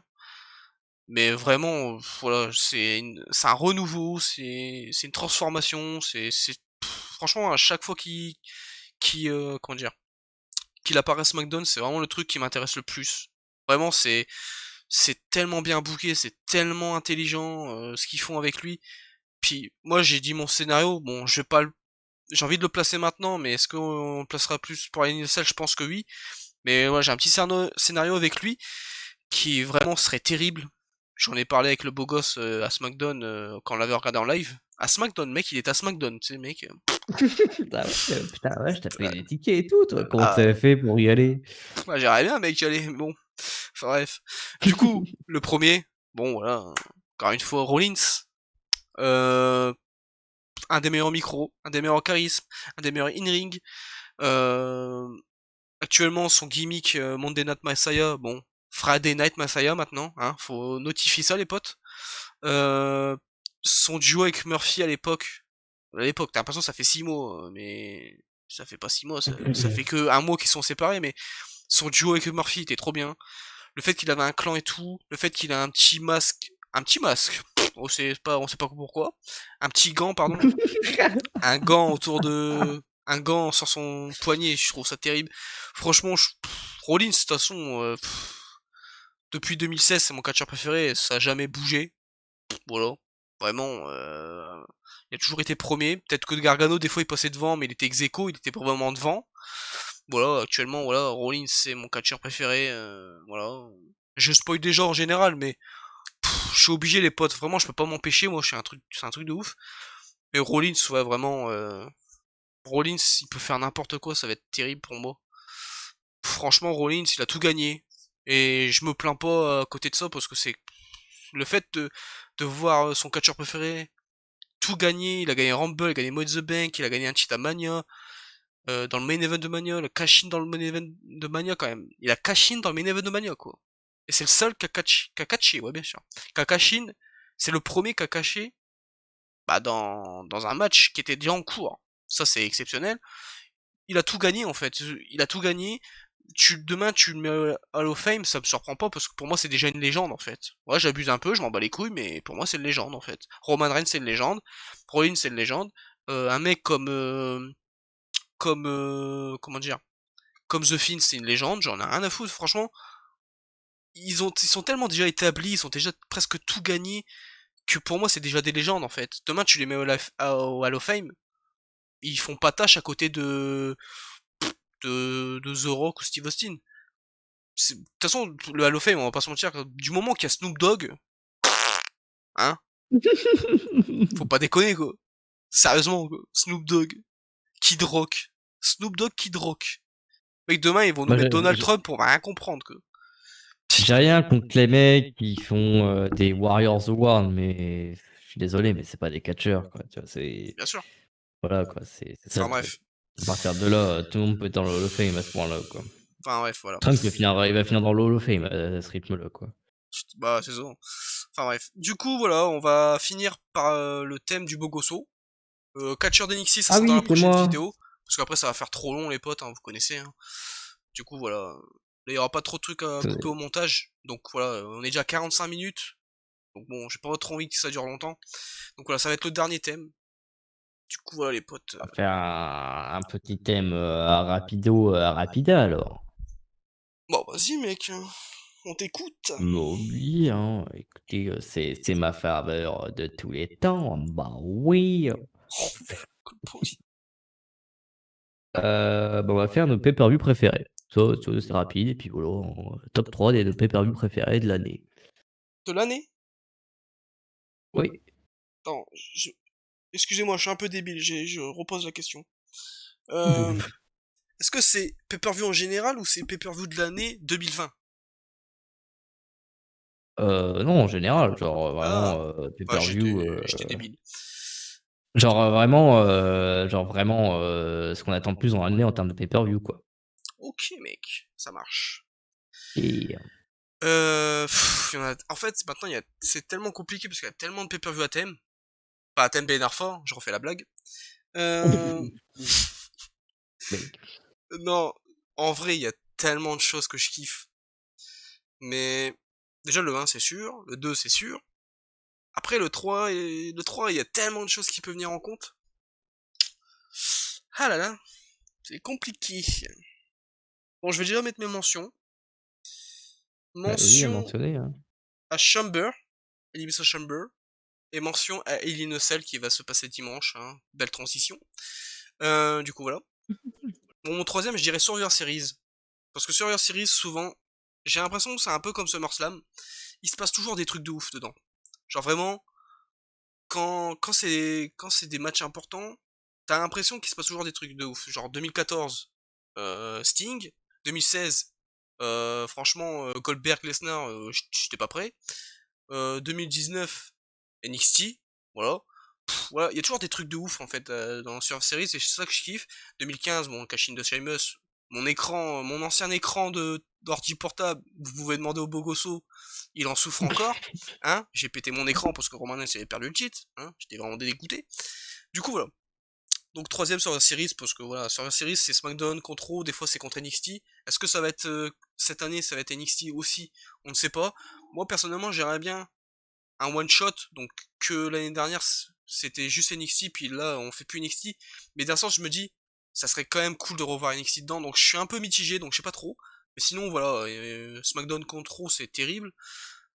Mais vraiment, voilà, c'est un renouveau, c'est une transformation, franchement, à chaque fois comment dire, qu'il apparaît à SmackDown, c'est vraiment le truc qui m'intéresse le plus. Vraiment, c'est tellement bien booké, c'est tellement intelligent, ce qu'ils font avec lui. Puis, moi, j'ai dit mon scénario, bon, j'ai envie de le placer maintenant, mais est-ce qu'on le placera plus pour la Universal? Je pense que oui. Mais ouais, j'ai un petit scénario avec lui, qui vraiment serait terrible. J'en ai parlé avec le beau gosse à SmackDown quand on l'avait regardé en live. À SmackDown, mec, il est à SmackDown, tu sais, mec. Ah ouais, putain, ouais, je t'ai payé des tickets et tout, toi. Comment Ah, t'avais fait pour y aller? ouais, j'aimerais bien, mec, y aller, mais bon. Enfin bref. Du coup, le premier, Bon, voilà. Encore une fois, Rollins. Euh, un des meilleurs micros, un des meilleurs charismes, un des meilleurs in-ring. Euh, actuellement, son gimmick Monday Night Messiah, bon, Friday Night Messiah maintenant, hein, faut notifier ça les potes. Euh, son duo avec Murphy à l'époque, t'as l'impression que ça fait 6 mois, mais ça fait pas 6 mois, ça fait que un mois qu'ils sont séparés, mais son duo avec Murphy était trop bien. Le fait qu'il avait un clan et tout, le fait qu'il a un petit masque, on sait pas pourquoi, un petit gant, pardon, un gant autour de, un gant sur son poignet, je trouve ça terrible. Franchement, Rollins, de toute façon, depuis 2016, c'est mon catcheur préféré, ça a jamais bougé. Voilà. Vraiment, il a toujours été premier. Peut-être que Gargano, des fois, il passait devant, mais il était ex aequo, il était pas vraiment devant. Voilà, actuellement, voilà, Rollins, c'est mon catcheur préféré. Voilà. Je spoil déjà en général, mais je suis obligé, les potes. Vraiment, je peux pas m'empêcher, moi, c'est un truc de ouf. Mais Rollins, ouais, vraiment, Rollins, il peut faire n'importe quoi, ça va être terrible pour moi. Franchement, Rollins, il a tout gagné. Et je me plains pas à côté de ça, parce que c'est le fait de voir son catcheur préféré tout gagner, il a gagné Rumble, il a gagné Money in the Bank, il a gagné un titre à Mania, dans le main event de Mania, le cash-in dans le main event de Mania quand même. Il a cash-in dans le main event de Mania quoi. Et c'est le seul qui a catché, ouais bien sûr. Qui a cash-in, c'est le premier qui a caché bah, dans un match qui était déjà en cours. Ça c'est exceptionnel. Il a tout gagné en fait. Il a tout gagné. Demain tu le mets à Hall of Fame, ça me surprend pas parce que pour moi c'est déjà une légende en fait. Ouais, j'abuse un peu, je m'en bats les couilles, mais pour moi c'est une légende en fait. Roman Reigns c'est une légende, Rollins c'est une légende, un mec comment dire, comme The Fiend c'est une légende, j'en ai rien à foutre. Franchement, ils sont tellement déjà établis, ils ont déjà presque tout gagné que pour moi c'est déjà des légendes en fait. Demain tu les mets au Hall of Fame, ils font pas tâche à côté de The Rock ou Steve Austin. De toute façon, le Hall of Fame, on va pas se mentir, du moment qu'il y a Snoop Dogg, hein, faut pas déconner, quoi. Sérieusement, quoi. Snoop Dogg, Kid Rock. Snoop Dogg, Kid Rock. Mec, demain, ils vont nous Moi, mettre Donald Trump, on va rien comprendre, quoi. j'ai rien contre les mecs qui font des Warriors Award, mais je suis désolé, mais c'est pas des catcheurs, quoi. Tu vois, c'est Bien sûr. voilà, quoi. C'est ça Enfin, le truc. bref. À partir de là, tout le monde peut être dans le Hall of Fame à ce point-là, quoi. Enfin, bref, voilà. Trump il va finir dans le Hall of Fame à ce rythme-là, quoi. Bah, c'est ça. Enfin, bref. Du coup, voilà, on va finir par le thème du Bogosso. Catcheur d'NXT, ça Ah sera dans la oui, c'est prochaine moi. vidéo. Parce qu'après, ça va faire trop long, les potes, hein, vous connaissez. Hein. Du coup, voilà. Là, il y aura pas trop de trucs à couper au montage. Donc, voilà, on est déjà à 45 minutes. Donc, bon, j'ai pas trop envie que ça dure longtemps. Donc, voilà, ça va être le dernier thème. Du coup, voilà, les potes. On va faire un petit thème rapido, rapida alors. Bon, vas-y, mec. On t'écoute. Bon, oui, hein, écoutez, c'est ma faveur de tous les temps. Bah oui. Cool pourri. Bah, on va faire nos pay-per-view préférés. Ça, c'est rapide, et puis voilà, top 3 des pay-per-view préférés de l'année. De l'année? Oui. Attends, excusez-moi, je suis un peu débile, je repose la question. Euh, est-ce que c'est pay-per-view en général ou c'est pay-per-view de l'année 2020? Non, en général, genre Ah, vraiment bah pay-per-view, j'étais débile. genre vraiment ce qu'on attend le plus dans l'année en termes de pay-per-view, quoi. Ok, mec, ça marche. Et En fait, maintenant, c'est tellement compliqué parce qu'il y a tellement de pay-per-view à thème. Pas à thème Ben Arfa, je refais la blague. Euh... mec, non, en vrai, il y a tellement de choses que je kiffe. Mais déjà, le 1, c'est sûr. Le 2, c'est sûr. Après, le 3, il y a tellement de choses qui peuvent venir en compte. Ah là là, c'est compliqué. Bon, je vais déjà mettre mes mentions. bah, oui, à Mention mentionner, hein. à Chamber, Elimination Chamber. Et mention à Ellie Nussel qui va se passer dimanche. Hein. Belle transition. Du coup, voilà. Bon, mon troisième, je dirais Survivor Series. Parce que Survivor Series, souvent, j'ai l'impression que c'est un peu comme SummerSlam. Il se passe toujours des trucs de ouf dedans. Genre vraiment, quand c'est des matchs importants, t'as l'impression qu'il se passe toujours des trucs de ouf. Genre 2014, Sting. 2016, franchement, Goldberg, Lesnar, j'étais pas prêt. 2019, NXT, voilà. Voilà, il y a toujours des trucs de ouf en fait dans Survivor Series, et c'est ça que je kiffe. 2015, bon, cash-in de Sheamus, mon écran, mon ancien écran de d'ordi portable, vous pouvez demander au Bogosso, il en souffre encore, hein. J'ai pété mon écran parce que Roman Reigns avait perdu le titre, hein. J'étais vraiment dégoûté. Du coup voilà. Donc troisième sur la Series, parce que voilà, sur la Series c'est SmackDown contre Raw, des fois c'est contre NXT. Est-ce que ça va être cette année, ça va être NXT aussi? On ne sait pas. Moi personnellement j'aimerais bien un one shot, donc que l'année dernière c'était juste NXT, puis là on fait plus NXT. Mais d'un sens je me dis, ça serait quand même cool de revoir NXT dedans, donc je suis un peu mitigé, donc je sais pas trop. Mais sinon voilà, SmackDown contre Raw c'est terrible.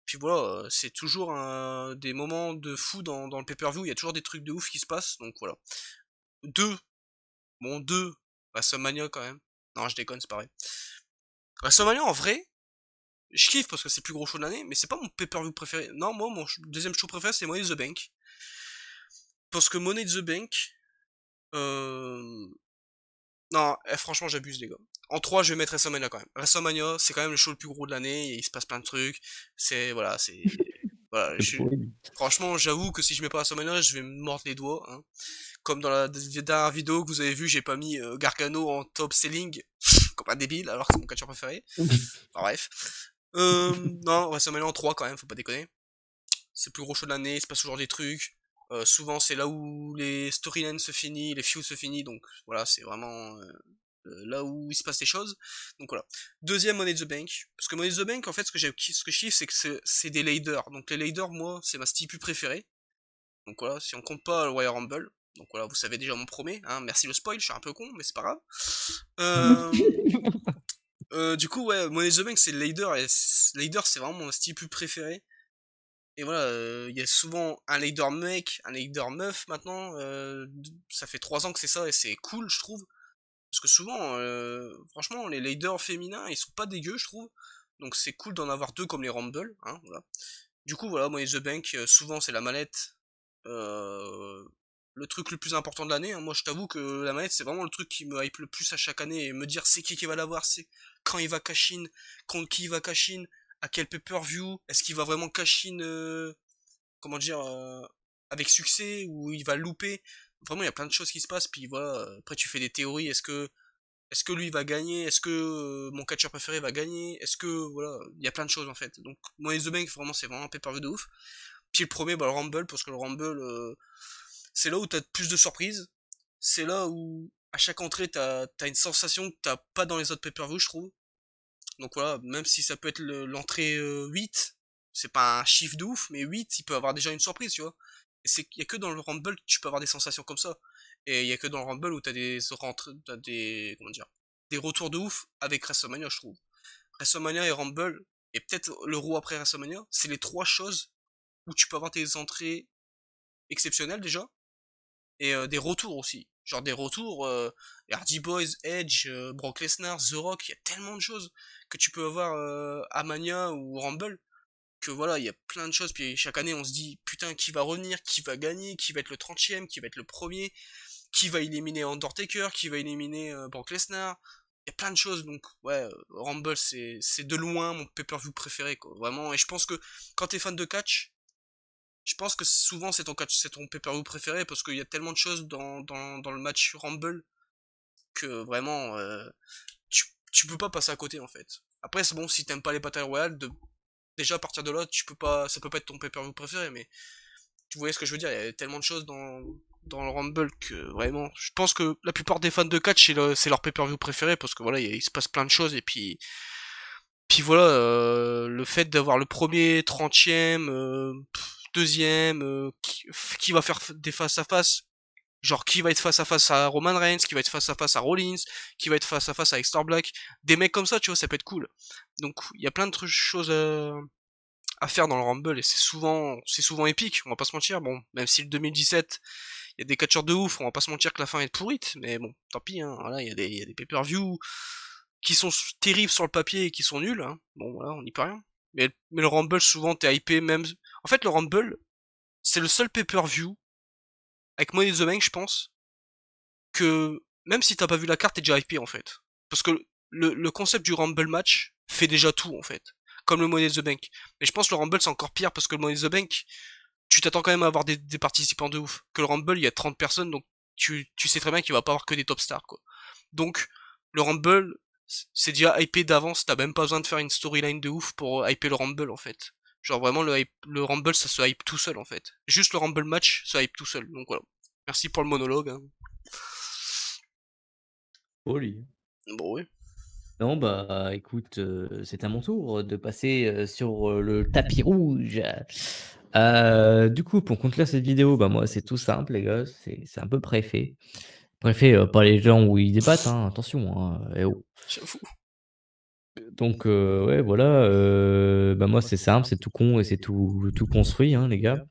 Puis voilà, c'est toujours des moments de fou dans le pay-per-view, il y a toujours des trucs de ouf qui se passent, donc voilà. 2, bon 2, WrestleMania quand même. Non je déconne, c'est pareil. WrestleMania en vrai, je kiffe parce que c'est le plus gros show de l'année, mais c'est pas mon pay-per-view préféré. Non, moi, mon deuxième show préféré, c'est Money in the Bank. Parce que Money in the Bank, euh... non, franchement, j'abuse, les gars. En 3 je vais mettre WrestleMania quand même. WrestleMania, c'est quand même le show le plus gros de l'année, et il se passe plein de trucs. C'est, voilà, c'est... Voilà, C'est pourri. franchement, j'avoue que si je mets pas WrestleMania, je vais me mordre les doigts, hein. Comme dans la dernière vidéo que vous avez vue, j'ai pas mis Gargano en top selling, comme un débile, alors que c'est mon catcheur préféré. Enfin, bref. Non, WrestleMania en 3 quand même, faut pas déconner. C'est le plus gros show de l'année, il se passe toujours des trucs. Souvent c'est là où les storylines se finissent, les feuds se finissent, donc voilà, c'est vraiment là où il se passe les choses. Donc voilà. Deuxième Money in the Bank, parce que Money in the Bank, en fait, ce que je kiffe, c'est que c'est des laders. Donc les laders, moi, c'est ma stipu préférée. Donc voilà, si on compte pas le Royal Rumble, donc voilà, vous savez déjà mon premier, hein, merci le spoil, je suis un peu con, mais c'est pas grave. Du coup, ouais, Money in the Bank, c'est le lader, et lader, c'est vraiment mon stipu préféré. Et voilà, il y a souvent un leader mec, un leader meuf maintenant. Ça fait 3 ans que c'est ça et c'est cool, je trouve. Parce que souvent, franchement, les leaders féminins, ils sont pas dégueux, je trouve. Donc c'est cool d'en avoir deux comme les Rumble, hein, voilà. Du coup, voilà, moi, les The Bank, souvent c'est la mallette. Euh, le truc le plus important de l'année, hein. Moi, je t'avoue que la mallette, c'est vraiment le truc qui me hype le plus à chaque année. Et me dire c'est qui va l'avoir, c'est quand il va cash in, contre qui il va cash in, à quel pay-per-view, est-ce qu'il va vraiment cash in, comment dire, avec succès, ou il va louper. Vraiment, il y a plein de choses qui se passent, puis voilà, après tu fais des théories, est-ce que lui va gagner, est-ce que mon catcheur préféré va gagner, est-ce que, voilà, il y a plein de choses en fait. Donc, Money in the Bank, vraiment, c'est vraiment un pay-per-view de ouf. Puis le premier, bah, le Rumble, parce que le Rumble, c'est là où t'as plus de surprises, c'est là où, à chaque entrée, t'as une sensation que t'as pas dans les autres pay-per-view, je trouve. Donc voilà, même si ça peut être l'entrée 8, c'est pas un chiffre de ouf, mais 8, il peut avoir déjà une surprise, tu vois. Et c'est y a que dans le Rumble que tu peux avoir des sensations comme ça. Et il y a que dans le Rumble où t'as des, comment dire, des retours de ouf avec WrestleMania, je trouve. WrestleMania et Rumble, et peut-être le Raw après WrestleMania, c'est les trois choses où tu peux avoir des entrées exceptionnelles déjà, et des retours aussi. Genre des retours, Hardy Boys, Edge, Brock Lesnar, The Rock, il y a tellement de choses que tu peux avoir à Mania ou Rumble, que voilà, il y a plein de choses, puis chaque année on se dit, putain, qui va revenir, qui va gagner, qui va être le 30e, qui va être le premier, qui va éliminer Undertaker, qui va éliminer Brock Lesnar, il y a plein de choses, donc ouais, Rumble c'est de loin mon pay-per-view préféré, quoi, vraiment, et je pense que quand t'es fan de catch, je pense que souvent c'est ton catch, c'est ton pay-per-view préféré, parce qu'il y a tellement de choses dans le match Rumble, que vraiment, tu peux pas passer à côté en fait. Après c'est bon, si t'aimes pas les batailles royales, déjà à partir de là, tu peux pas, ça peut pas être ton pay-per-view préféré, mais tu vois ce que je veux dire, il y a tellement de choses dans le Rumble que vraiment, je pense que la plupart des fans de catch, c'est leur pay-per-view préféré, parce que voilà, il se passe plein de choses, et puis voilà, le fait d'avoir le premier, 30e, deuxième, qui va faire des face à face, genre qui va être face à face à Roman Reigns, qui va être face à face à Rollins, qui va être face à face à Extra Black, des mecs comme ça, tu vois, ça peut être cool. Donc il y a plein de choses à faire dans le Rumble, et c'est souvent épique, on va pas se mentir. Bon, même si le 2017, il y a des catcheurs de ouf, on va pas se mentir que la fin est pourrite, mais bon, tant pis, hein, voilà, il y a des pay-per-view qui sont terribles sur le papier et qui sont nuls, hein. Bon voilà, on n'y peut rien. Mais le Rumble, souvent t'es hypé, même. En fait, le Rumble, c'est le seul pay-per-view, avec Money in the Bank, je pense, que même si t'as pas vu la carte, t'es déjà hypé en fait. Parce que le concept du Rumble match fait déjà tout en fait. comme le Money in the Bank. Mais je pense que le Rumble c'est encore pire parce que le Money in the Bank, tu t'attends quand même à avoir des participants de ouf. Que le Rumble, il y a 30 personnes, donc tu sais très bien qu'il va pas avoir que des top stars, quoi. Donc, le Rumble, c'est déjà hypé d'avance, t'as même pas besoin de faire une storyline de ouf pour hyper le Rumble, en fait. Genre vraiment, le Rumble, ça se hype tout seul, en fait. Juste le Rumble match se hype tout seul, donc voilà. Merci pour le monologue, hein. Poli. Bon, ouais. Non, bah écoute, c'est à mon tour de passer sur le tapis rouge. Du coup, pour conclure cette vidéo, bah moi, c'est tout simple, les gars, c'est un peu préfet. Préfet, pas les gens où ils débattent, hein, attention, hein, eh oh. J'avoue. Donc, ouais, voilà, bah moi, c'est simple, c'est tout con et c'est tout construit, hein, les gars.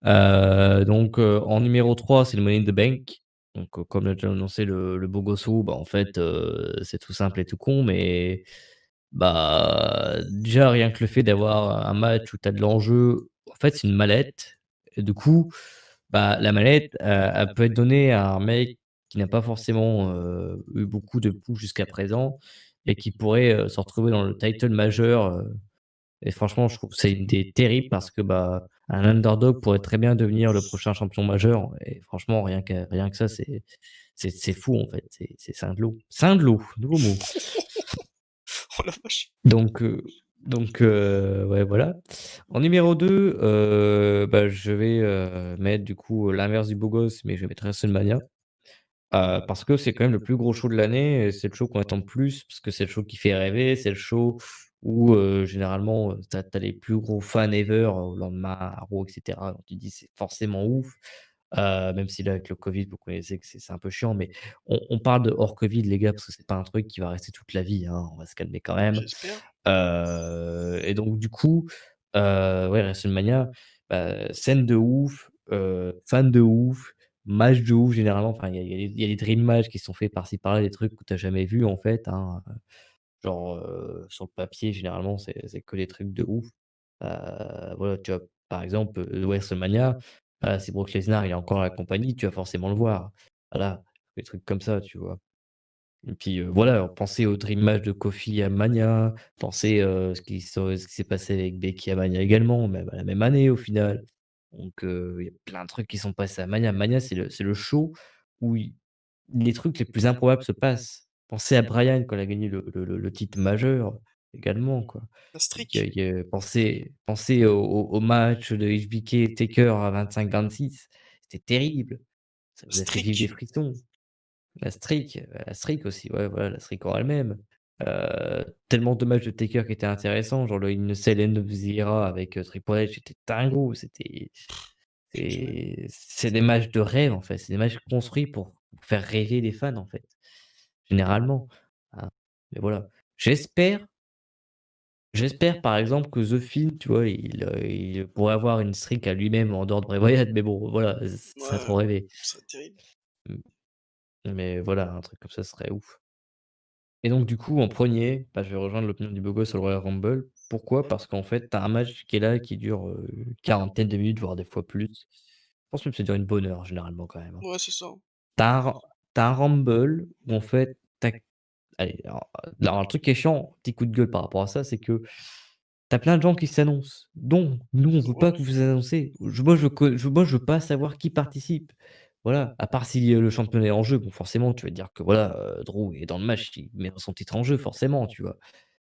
Donc, en numéro 3 c'est le Money in the Bank. Donc, comme l'a déjà annoncé le beau Gosso, bah, en fait, c'est tout simple et tout con, mais bah, déjà rien que le fait d'avoir un match où tu as de l'enjeu, en fait, c'est une mallette et du coup, bah, la mallette, elle peut être donnée à un mec qui n'a pas forcément, eu beaucoup de push jusqu'à présent et qui pourrait, se retrouver dans le title majeur, et franchement, je trouve que c'est une idée terrible parce que, bah, un underdog pourrait très bien devenir le prochain champion majeur et franchement, rien que ça, c'est fou, en fait, c'est Saint-Lô. Saint-Lô, nouveau mot. Oh la vache. Donc ouais, voilà. En numéro 2 bah, je vais, mettre du coup, l'inverse du beau gosse, mais je vais mettre WrestleMania, parce que c'est quand même le plus gros show de l'année et c'est le show qu'on attend le plus parce que c'est le show qui fait rêver, c'est le show où, généralement, tu as les plus gros fans ever au lendemain à Raw et cetera. Donc tu te dis: «C'est forcément ouf». Même si là, avec le covid, vous connaissez que c'est un peu chiant, mais on parle de hors covid, les gars, parce que c'est pas un truc qui va rester toute la vie, hein, on va se calmer quand même. J'espère. Et donc du coup, ouais, WrestleMania, scène de ouf, fan de ouf, match de ouf généralement, enfin il y a des dream match qui sont faits par-ci par-là, des trucs que tu as jamais vu en fait, hein, genre, sur le papier généralement c'est que des trucs de ouf. Voilà, tu vois? Par exemple, WrestleMania, si Brock Lesnar il est encore à la compagnie, tu vas forcément le voir. Voilà, des trucs comme ça, tu vois? Et puis, voilà, pensez au dream match de Kofi à Mania, pensez, ce qui s'est passé avec Becky à Mania également, même à la même année au final. Donc, il y a plein de trucs qui sont passés à Mania. Mania, c'est le show où les trucs les plus improbables se passent. Pensez à Bryan quand il a gagné le titre majeur également, quoi. La Il y a streak. il y a pensez au match de HBK et Taker à 25-26, c'était terrible. Ça La vous a fait vivre des streak. frissons. La streak aussi, ouais, voilà, la streak en elle-même. Tellement de matchs de Taker qui étaient intéressants, genre le In Cell End of the Era avec, Triple H, c'était dingo, Purée. c'est des matchs de rêve, en fait. C'est des matchs construits pour faire rêver les fans, en fait, généralement, hein. Mais voilà. J'espère j'espère par exemple que The Fiend, tu vois, il pourrait avoir une streak à lui-même en dehors de Bray Wyatt, mais bon, voilà, ça a Ouais, trop rêvé. ça serait terrible. Mmh, mais voilà, un truc comme ça serait ouf. Et donc du coup, en premier, bah, je vais rejoindre l'opinion du beau gosse sur le Royal Rumble. Pourquoi? Parce qu'en fait, tu as un match qui est là, qui dure, quarantaine de minutes, voire des fois plus. Je pense même que ça dure une bonne heure généralement quand même, hein. Ouais, c'est ça. Tu as un Rumble où en fait, tu allez, alors le truc qui est chiant, petit coup de gueule par rapport à ça, c'est que tu as plein de gens qui s'annoncent. Donc nous, on veut Ouais. pas que vous vous annoncez. Moi, je veux pas savoir qui participe. Voilà, à part si, le championnat est en jeu, bon forcément tu vas te dire que voilà, Drew est dans le match, il met son titre en jeu forcément, tu vois?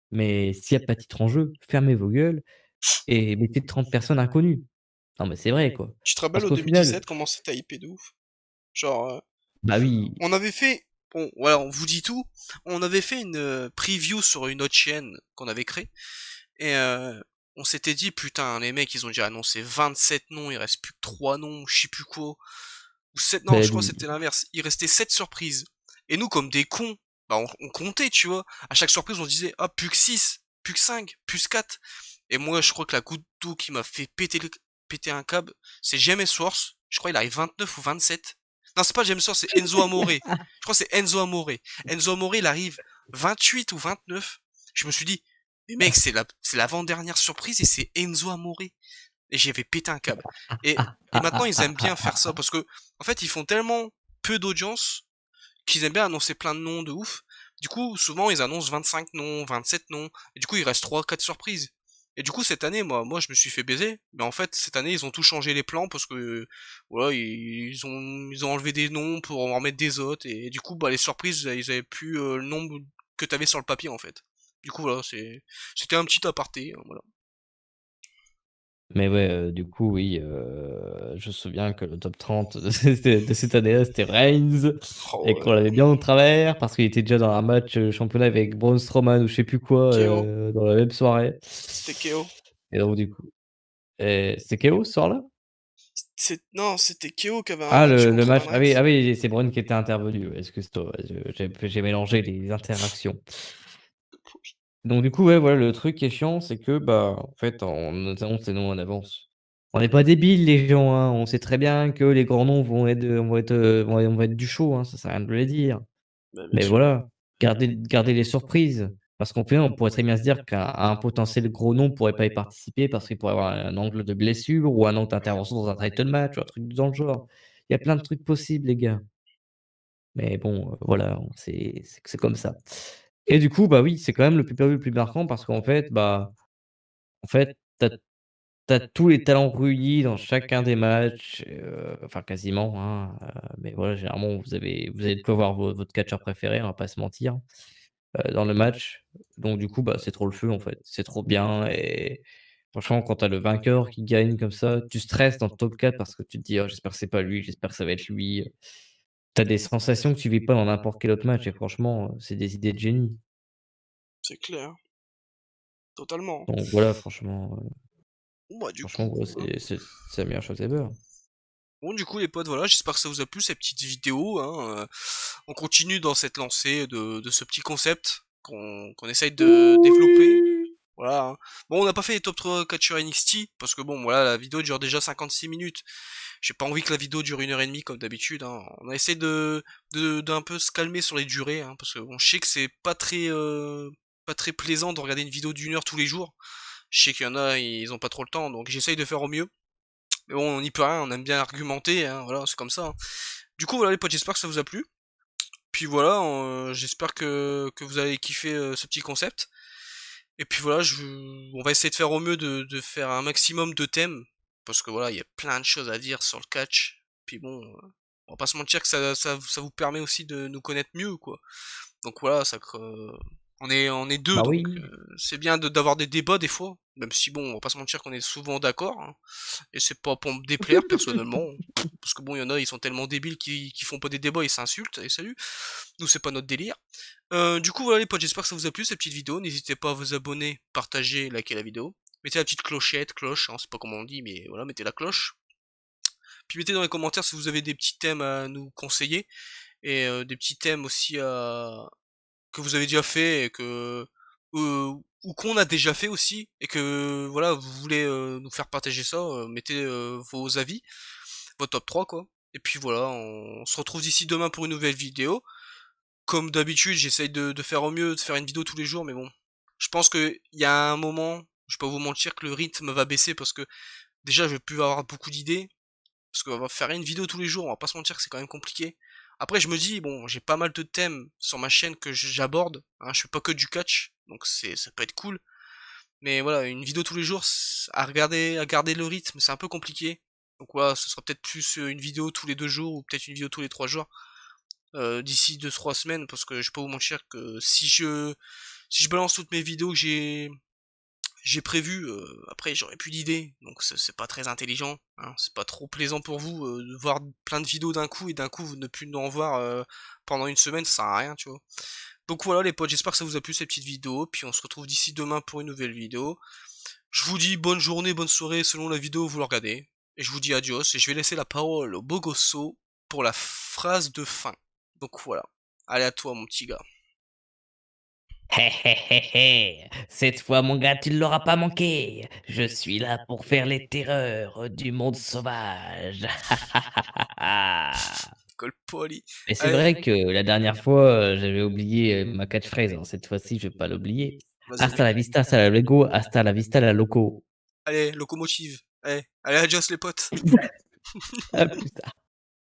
Mais s'il y a pas de titre en jeu, fermez vos gueules et mettez 30 personnes inconnues. Non mais c'est vrai quoi. Tu te rappelles Parce au qu'au final 2017 comment c'était hypé de ouf? Genre, bah oui, on avait fait, bon, voilà, on vous dit tout. On avait fait une preview sur une autre chaîne qu'on avait créée. Et on s'était dit, putain, les mecs, ils ont déjà annoncé 27 noms, il reste plus que 3 noms, je sais plus quoi. Ou 7, non, bah je crois que oui. c'était l'inverse. Il restait 7 surprises. Et nous, comme des cons, bah, on comptait, tu vois. À chaque surprise, on se disait, ah, plus que 6, plus que 5, plus 4. Et moi, je crois que la goutte d'eau qui m'a fait péter un câble, c'est James Ellsworth. Je crois qu'il arrive 29 ou 27. Non, c'est pas James Ellsworth, c'est Enzo Amore. Je crois que c'est Enzo Amore. Enzo Amore, il arrive 28 ou 29. Je me suis dit, mais mec, c'est l'avant-dernière surprise et c'est Enzo Amore. Et j'avais pété un câble. Et maintenant, ils aiment bien faire ça parce que, en fait, ils font tellement peu d'audience qu'ils aiment bien annoncer plein de noms de ouf. Du coup, souvent, ils annoncent 25 noms, 27 noms, et du coup, il reste 3, 4 surprises. Et du coup, cette année, moi, je me suis fait baiser. Mais en fait, cette année, ils ont tout changé les plans parce que, voilà, ils ont enlevé des noms pour en remettre des autres. Et, du coup, bah, les surprises, ils avaient plus le nombre que t'avais sur le papier, en fait. Du coup, voilà, c'était un petit aparté, hein, voilà. Mais ouais, du coup, oui, je me souviens que le top 30 de cette année-là, c'était Reigns Oh, et ouais. qu'on l'avait bien au travers parce qu'il était déjà dans un match, championnat avec Braun Strowman ou je sais plus quoi, KO. dans la même soirée C'était KO. et donc du coup c'était KO ce soir-là? Non, c'était KO qui avait un Ah match le contre match, Roman ah oui, Reigns. ah oui, c'est Braun qui était intervenu, ouais, excuse-toi, ouais, j'ai mélangé les interactions. Donc du coup, ouais, voilà, le truc qui est chiant, c'est que, bah, en fait, on nous annonce les noms en avance. On n'est pas débiles les gens, hein, on sait très bien que les grands noms vont être du show, hein, ça sert à rien de le dire. Bah, bien Mais sûr. voilà, gardez les surprises. Parce qu'au final, on pourrait très bien se dire qu'un potentiel gros nom pourrait pas y participer parce qu'il pourrait avoir un angle de blessure ou un angle d'intervention dans un title match ou un truc dans le genre. Il y a plein de trucs possibles, les gars. Mais bon, voilà, c'est comme ça. Et du coup, bah, oui, c'est quand même le pay-per-view le plus marquant parce qu'en fait, bah, en fait, tu as tous les talents réunis dans chacun des matchs, enfin quasiment, hein, mais voilà, généralement, vous avez de quoi voir votre catcheur préféré, on va pas se mentir, dans le match. Donc du coup, bah, c'est trop le feu, en fait. C'est trop bien et franchement, quand tu as le vainqueur qui gagne comme ça, tu stresses dans le top 4 parce que tu te dis: «Oh, j'espère que c'est pas lui, j'espère que ça va être lui». Tu as des sensations que tu vis pas dans n'importe quel autre match et franchement, c'est des idées de génie. C'est clair. Totalement. Donc voilà, franchement, Bon, bah, du franchement, coup, gros, c'est la meilleure chose ever. bon, du coup, les potes, voilà, j'espère que ça vous a plu, cette petite vidéo, hein. On continue dans cette lancée de ce petit concept qu'on essaye de développer. Oui! Voilà, hein. Bon, on n'a pas fait les top 3 catcheurs NXT, parce que bon, voilà, la vidéo dure déjà 56 minutes. J'ai pas envie que la vidéo dure 1 h 30 comme d'habitude, hein. On a essayé d'un peu se calmer sur les durées, hein, parce que bon, je sais que c'est pas très plaisant de regarder une vidéo d'1 heure tous les jours. Je sais qu'il y en a, ils ont pas trop le temps, donc j'essaye de faire au mieux. Mais bon, on n'y peut rien, on aime bien argumenter, hein, voilà, c'est comme ça, hein. Du coup, voilà les potes, j'espère que ça vous a plu. Puis voilà, j'espère que vous avez kiffé ce petit concept. Et puis voilà, on va essayer de faire au mieux de faire un maximum de thèmes. Parce que voilà, il y a plein de choses à dire sur le catch. Puis bon, on va pas se mentir que ça vous permet aussi de nous connaître mieux, quoi. Donc voilà, on est deux, Bah donc oui. c'est bien d'avoir des débats des fois. Même si bon, on va pas se mentir qu'on est souvent d'accord, hein. Et c'est pas pour me déplaire personnellement. Parce que bon, il y en a, ils sont tellement débiles qu'ils font pas des débats, ils s'insultent, et salut. Nous, c'est pas notre délire. Du coup, voilà les potes, j'espère que ça vous a plu cette petite vidéo. N'hésitez pas à vous abonner, partager, liker la vidéo. Mettez la petite clochette, cloche, hein, c'est pas comment on dit, mais voilà, mettez la cloche. Puis mettez dans les commentaires si vous avez des petits thèmes à nous conseiller. Et des petits thèmes aussi que vous avez déjà fait et ou qu'on a déjà fait aussi. Et que voilà, vous voulez nous faire partager ça, mettez vos avis, vos top 3 quoi. Et puis voilà, on se retrouve d'ici demain pour une nouvelle vidéo. Comme d'habitude, j'essaye de faire au mieux, de faire une vidéo tous les jours, mais bon. Je pense qu'il y a un moment, je vais pas vous mentir, que le rythme va baisser parce que déjà je vais plus avoir beaucoup d'idées. Parce que faire une vidéo tous les jours, on va pas se mentir que c'est quand même compliqué. Après je me dis, bon, j'ai pas mal de thèmes sur ma chaîne que j'aborde, hein, je fais pas que du catch, donc ça peut être cool. Mais voilà, une vidéo tous les jours, à garder le rythme, c'est un peu compliqué. Donc voilà, ce sera peut-être plus une vidéo tous les 2 jours, ou peut-être une vidéo tous les 3 jours d'ici 2, 3 semaines, parce que je vais pas vous mentir que si je balance toutes mes vidéos que j'ai prévues, après j'aurai plus d'idées, donc c'est pas très intelligent, hein, c'est pas trop plaisant pour vous de voir plein de vidéos d'un coup et d'un coup vous ne plus en voir pendant une semaine, ça sert à rien, tu vois. Donc voilà les potes, j'espère que ça vous a plu cette petite vidéo, puis on se retrouve d'ici demain pour une nouvelle vidéo. Je vous dis bonne journée, bonne soirée selon la vidéo où vous le regardez, et je vous dis adios, et je vais laisser la parole au Bogosso pour la phrase de fin. Donc voilà. Allez à toi mon petit gars. Hé hé hé hé! Cette fois, mon gars, tu ne l'auras pas manqué. Je suis là pour faire les terreurs du monde sauvage. Col poli. Et c'est Allez, vrai que la dernière fois, j'avais oublié, ma catchphrase, hein. Cette fois-ci, je vais pas l'oublier. vas-y. Hasta la vista, hasta la luego, hasta la vista la loco. Allez, locomotive. Allez, adios les potes. À plus tard.